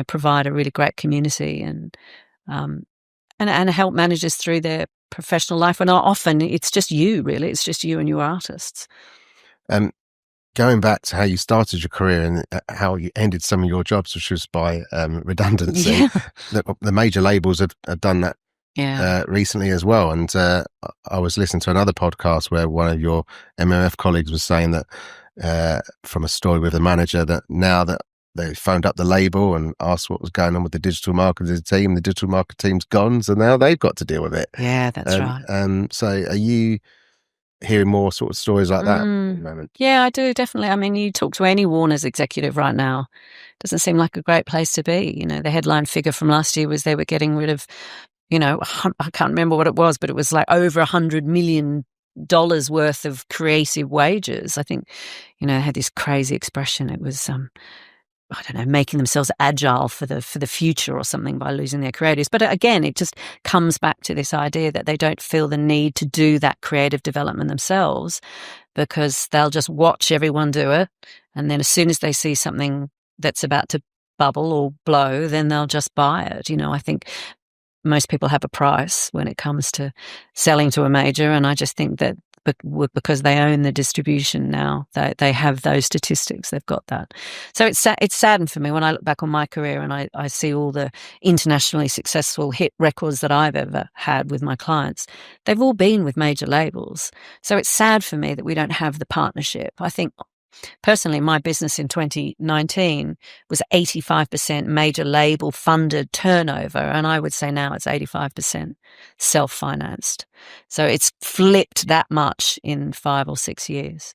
provide a really great community and help managers through their professional life. And often it's just you, really. It's just you and your artists. Going back to how you started your career and how you ended some of your jobs, which was by redundancy, the major labels have done that recently as well. And I was listening to another podcast where one of your MMF colleagues was saying that from a story with a manager, that now that they phoned up the label and asked what was going on with the digital marketing team, the digital marketing team's gone, so now they've got to deal with it. Yeah, that's right. So are you hearing more sort of stories like that at the moment? Yeah, I do, definitely. I mean, you talk to any Warner's executive right now, doesn't seem like a great place to be. The headline figure from last year was they were getting rid of, I can't remember what it was, but it was like over $100 million worth of creative wages. I think, they had this crazy expression. It was, I don't know, making themselves agile for the future or something by losing their creatives. But again, it just comes back to this idea that they don't feel the need to do that creative development themselves, because they'll just watch everyone do it. And then as soon as they see something that's about to bubble or blow, then they'll just buy it. I think most people have a price when it comes to selling to a major. And I just think that because they own the distribution now, they have those statistics, they've got that. So it's saddened for me when I look back on my career and I see all the internationally successful hit records that I've ever had with my clients. They've all been with major labels. So it's sad for me that we don't have the partnership. I think personally, my business in 2019 was 85% major label funded turnover, and I would say now it's 85% self-financed. So it's flipped that much in 5 or 6 years.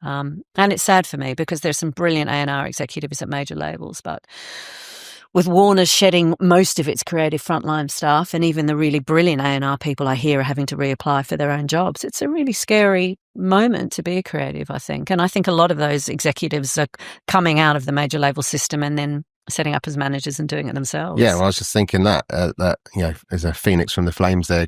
And it's sad for me because there's some brilliant A&R executives at major labels, but with Warner shedding most of its creative frontline staff, and even the really brilliant A&R people I hear are having to reapply for their own jobs, it's a really scary moment to be a creative, I think. And I think a lot of those executives are coming out of the major label system and then setting up as managers and doing it themselves. Yeah, well, I was just thinking that as a phoenix from the flames, they're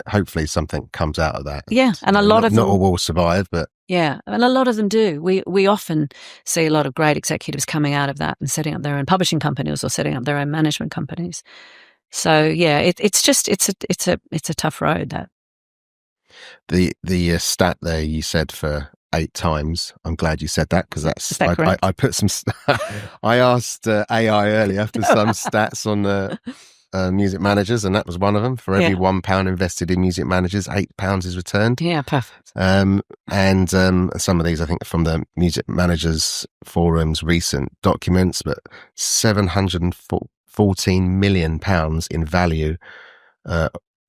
hopefully something comes out of that. Yeah, and a lot of them, not all will survive, but yeah, and a lot of them do. We often see a lot of great executives coming out of that and setting up their own publishing companies or setting up their own management companies. So yeah, it's a tough road. That the stat there you said for 8 times. I'm glad you said that, because that's I put some. I asked AI earlier for some stats on music managers, and that was one of them. For every £1 invested in music managers, £8 is returned. Yeah, perfect. And some of these, I think, from the Music Managers Forum's recent documents, but £714 million in value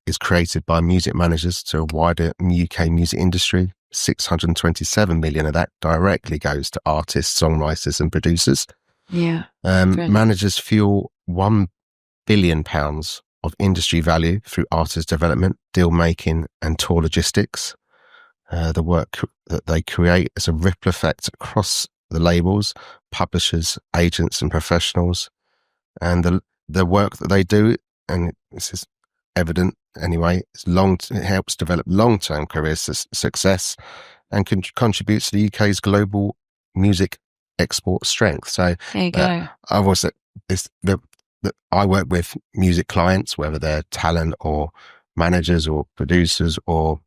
is created by music managers to a wider UK music industry. 627 million of that directly goes to artists, songwriters, and producers. Yeah, managers fuel £1 billion of industry value through artist development, deal making, and tour logistics. The work that they create is a ripple effect across the labels, publishers, agents, and professionals. And the work that they do, and this is evident anyway, it helps develop long-term career success and contributes to the UK's global music export strength. So there you go. I work with music clients, whether they're talent or managers or producers or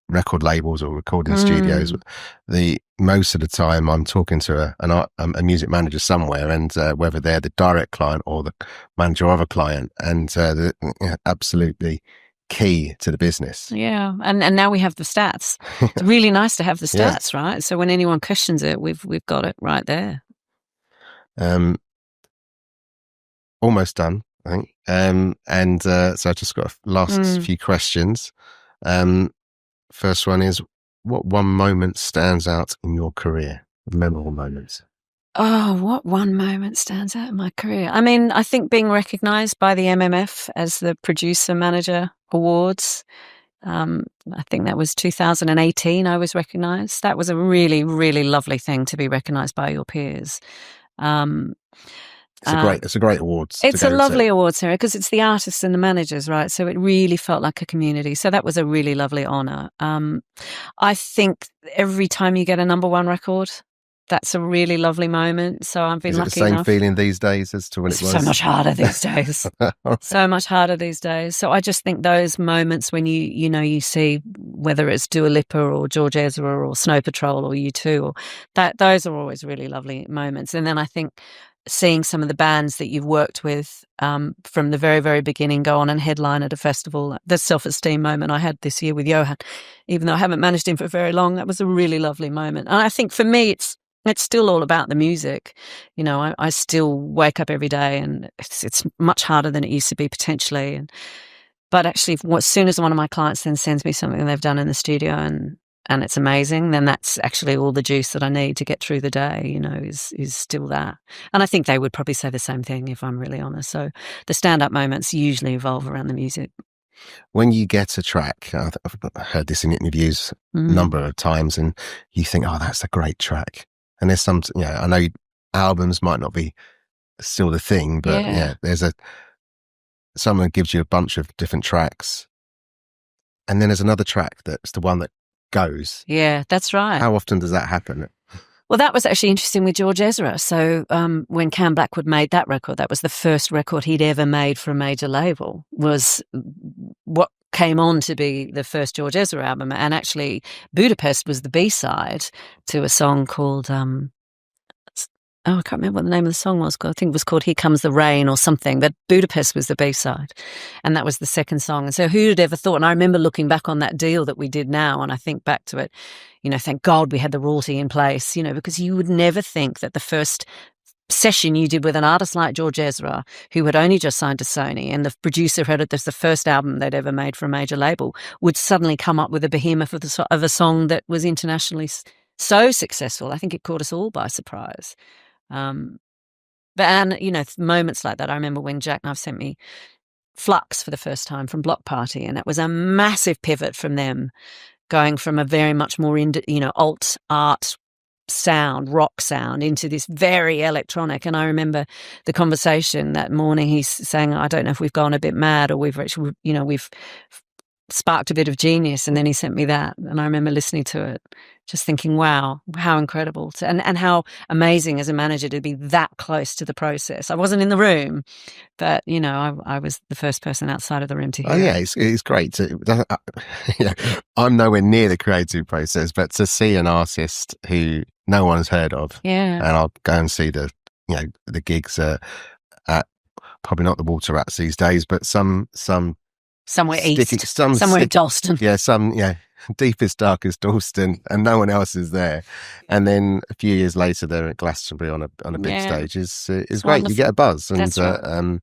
record labels or recording studios. Most of the time I'm talking to a music manager somewhere, and whether they're the direct client or the manager of a client, and absolutely key to the business. Yeah, and now we have the stats. It's really nice to have the stats, right? So when anyone questions it, we've got it right there. Almost done, I think. So I just got a last few questions. First one is, what one moment stands out in your career? Memorable moments. Oh, what one moment stands out in my career? I mean, I think being recognised by the MMF as the Producer Manager Awards. I think that was 2018 I was recognised. That was a really, really lovely thing to be recognised by your peers. It's a great award. It's a lovely award, Sarah, because it's the artists and the managers, right? So it really felt like a community. So that was a really lovely honour. I think every time you get a number 1 record, that's a really lovely moment. So I've been Is it lucky the same enough. feeling these days as to when It's it was? so much harder these days. So much harder these days. So I just think those moments when you see whether it's Dua Lipa or George Ezra or Snow Patrol or U2, or those are always really lovely moments. And then I think seeing some of the bands that you've worked with from the very, very beginning go on and headline at a festival, the self-esteem moment I had this year with Johan, even though I haven't managed him for very long, that was a really lovely moment. And I think for me, it's still all about the music. I still wake up every day, and it's much harder than it used to be potentially. But actually, as soon as one of my clients then sends me something they've done in the studio and it's amazing, then that's actually all the juice that I need to get through the day, is still that. And I think they would probably say the same thing if I'm really honest. So the stand-up moments usually evolve around the music. When you get a track, I've heard this in interviews a number of times, and you think, oh, that's a great track. And there's some, I know albums might not be still the thing, but there's someone gives you a bunch of different tracks, and then there's another track that's the one that goes. Yeah, that's right. How often does that happen? Well, that was actually interesting with George Ezra. So when Cam Blackwood made that record, that was the first record he'd ever made for a major label, was what came on to be the first George Ezra album. And actually, Budapest was the B-side to a song called... I can't remember what the name of the song was. I think it was called Here Comes the Rain or something, but Budapest was the B-side. And that was the second song. And so who'd ever thought? And I remember looking back on that deal that we did now, and I think back to it, thank God we had the royalty in place, because you would never think that the first session you did with an artist like George Ezra, who had only just signed to Sony, and the producer had it as the first album they'd ever made for a major label, would suddenly come up with a behemoth of a song that was internationally so successful. I think it caught us all by surprise. Moments like that. I remember when Jack Knife sent me Flux for the first time from Block Party, and it was a massive pivot from them, going from a very much more alt art sound, rock sound, into this very electronic. And I remember the conversation that morning. He's saying, "I don't know if we've gone a bit mad or we've sparked a bit of genius." And then he sent me that, and I remember listening to it, just thinking, wow, how incredible, and how amazing as a manager to be that close to the process. I wasn't in the room, but I was the first person outside of the room to hear. Oh yeah, it's great. I'm nowhere near the creative process, but to see an artist who no one's heard of, and I'll go and see the gigs at probably not the Water Rats these days, but somewhere east, somewhere in Dalston. Yeah, deepest, darkest Dalston, and no one else is there. And then a few years later, they're at Glastonbury on a big stage. Is great. Wonderful. You get a buzz, and That's right.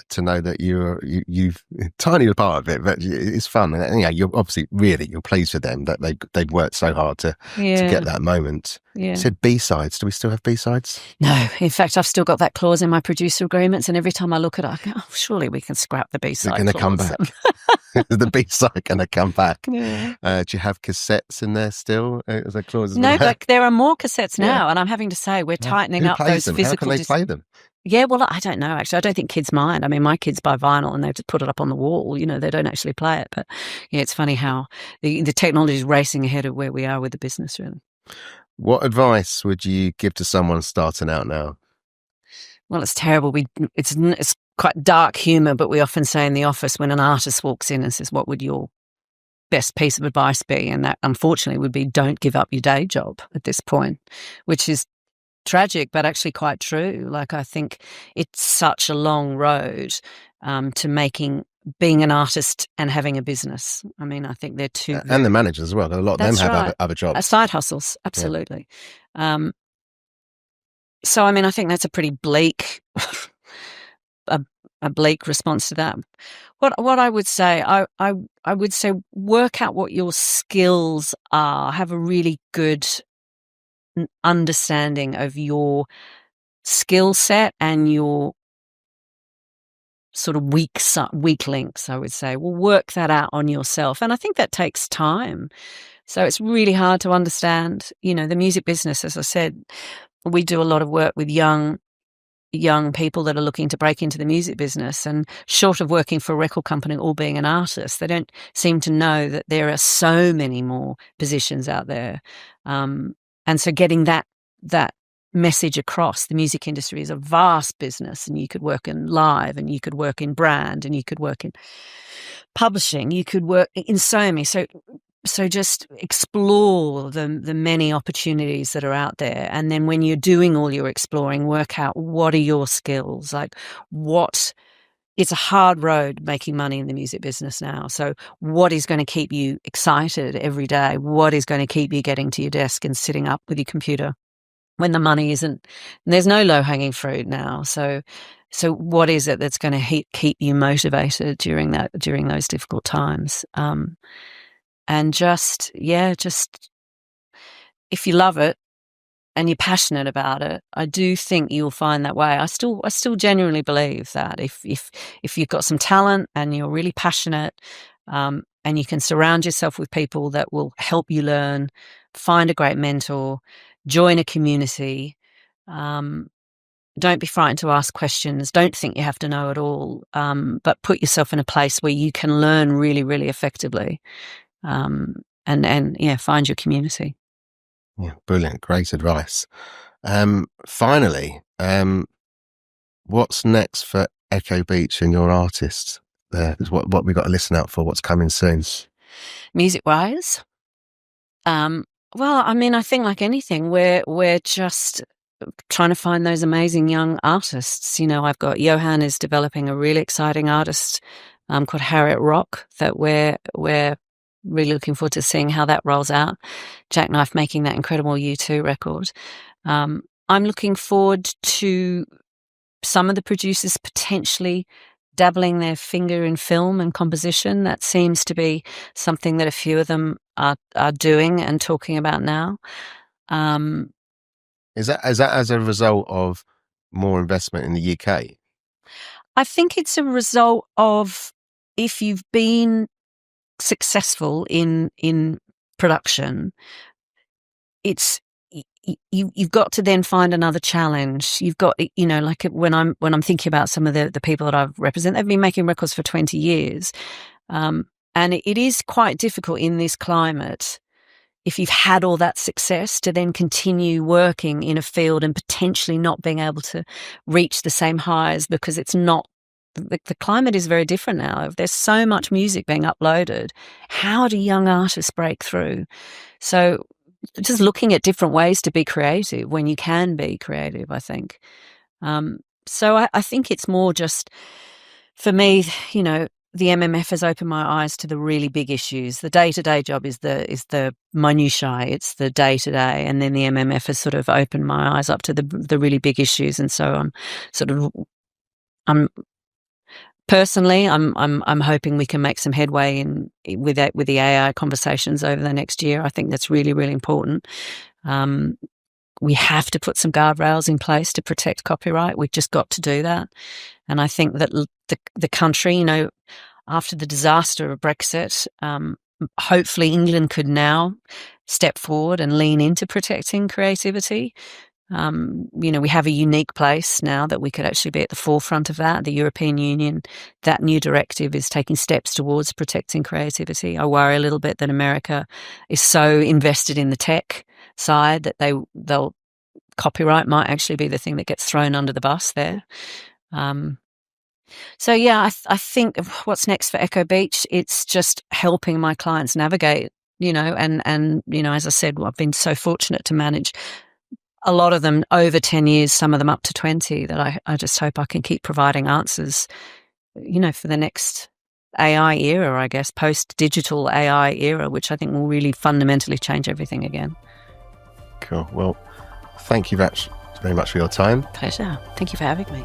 To know that you've tiny part of it, but it's fun. And you're obviously you're pleased with them that they've worked so hard to get that moment. Yeah. You said B-sides. Do we still have B-sides? No. In fact, I've still got that clause in my producer agreements, and every time I look at it, I go, oh, surely we can scrap the B-side clause. They're going to come back. The B-side going to come back. Yeah. Do you have cassettes in there still? As a clause? No, but there are more cassettes now, and I'm having to say we're tightening up those them? physical... How can they play them? Yeah, well, I don't know, actually. I don't think kids mind. I mean, my kids buy vinyl and they just put it up on the wall. They don't actually play it. But yeah, it's funny how the technology is racing ahead of where we are with the business, really. What advice would you give to someone starting out now? Well, it's terrible. It's quite dark humour, but we often say in the office when an artist walks in and says, what would your best piece of advice be? And that, unfortunately, would be don't give up your day job at this point, which is tragic, but actually quite true. Like, I think it's such a long road to being an artist and having a business. I mean, I think they're two... And the managers as well. A lot of them have other jobs. Side hustles, absolutely. Yeah. So, I mean, I think that's a pretty bleak... a bleak response to that. What I would say, I would say work out what your skills are. Have a really good understanding of your skill set and your sort of weak links, I would say. Well, work that out on yourself. And I think that takes time. So it's really hard to understand, the music business. As I said, we do a lot of work with young people that are looking to break into the music business, and short of working for a record company or being an artist, they don't seem to know that there are so many more positions out there. And so getting that that message across. The music industry is a vast business, and you could work in live, and you could work in brand, and you could work in publishing, you could work in so many. So just explore the many opportunities that are out there. And then when you're doing all your exploring, work out what are your skills, like it's a hard road making money in the music business now. So what is going to keep you excited every day? What is going to keep you getting to your desk and sitting up with your computer when the money isn't? There's no low-hanging fruit now. So what is it that's going to keep you motivated during those difficult times? And just if you love it and you're passionate about it, I do think you'll find that way. I still genuinely believe that if you've got some talent and you're really passionate, and you can surround yourself with people that will help you learn, find a great mentor, join a community. Don't be frightened to ask questions. Don't think you have to know it all, but put yourself in a place where you can learn really, really effectively. And find your community. Yeah, brilliant. Great advice. Finally, what's next for Echo Beach and your artists? Is what we got to listen out for. What's coming soon? Music-wise, well, I mean, I think like anything, we're just trying to find those amazing young artists. I've got Johan is developing a really exciting artist called Harriet Rock that we're really looking forward to seeing how that rolls out. Jackknife making that incredible U2 record. I'm looking forward to some of the producers potentially dabbling their finger in film and composition. That seems to be something that a few of them are doing and talking about now. Is that as a result of more investment in the UK? I think it's a result of, if you've been successful in production, you've got to then find another challenge. You've got, like when I'm thinking about some of the people that I've represented, they've been making records for 20 years. And it is quite difficult in this climate, if you've had all that success, to then continue working in a field and potentially not being able to reach the same highs, because it's not, the climate is very different now. If there's so much music being uploaded, how do young artists break through? So just looking at different ways to be creative when you can be creative, I think. So I think it's more just, for me, the MMF has opened my eyes to the really big issues. The day-to-day job is the minutiae, it's the day-to-day, and then the MMF has sort of opened my eyes up to the really big issues. And so I'm personally, I'm hoping we can make some headway with the AI conversations over the next year. I think that's really, really important. We have to put some guardrails in place to protect copyright. We've just got to do that. And I think that the country, after the disaster of Brexit, hopefully England could now step forward and lean into protecting creativity. We have a unique place now that we could actually be at the forefront of that. The European Union, that new directive is taking steps towards protecting creativity. I worry a little bit that America is so invested in the tech side that they'll copyright might actually be the thing that gets thrown under the bus there. So yeah, I think what's next for Echo Beach, it's just helping my clients navigate, and as I said, I've been so fortunate to manage a lot of them over 10 years, some of them up to 20, that I just hope I can keep providing answers, for the next AI era, I guess, post-digital AI era, which I think will really fundamentally change everything again. Cool. Well, thank you very much for your time. Pleasure. Thank you for having me.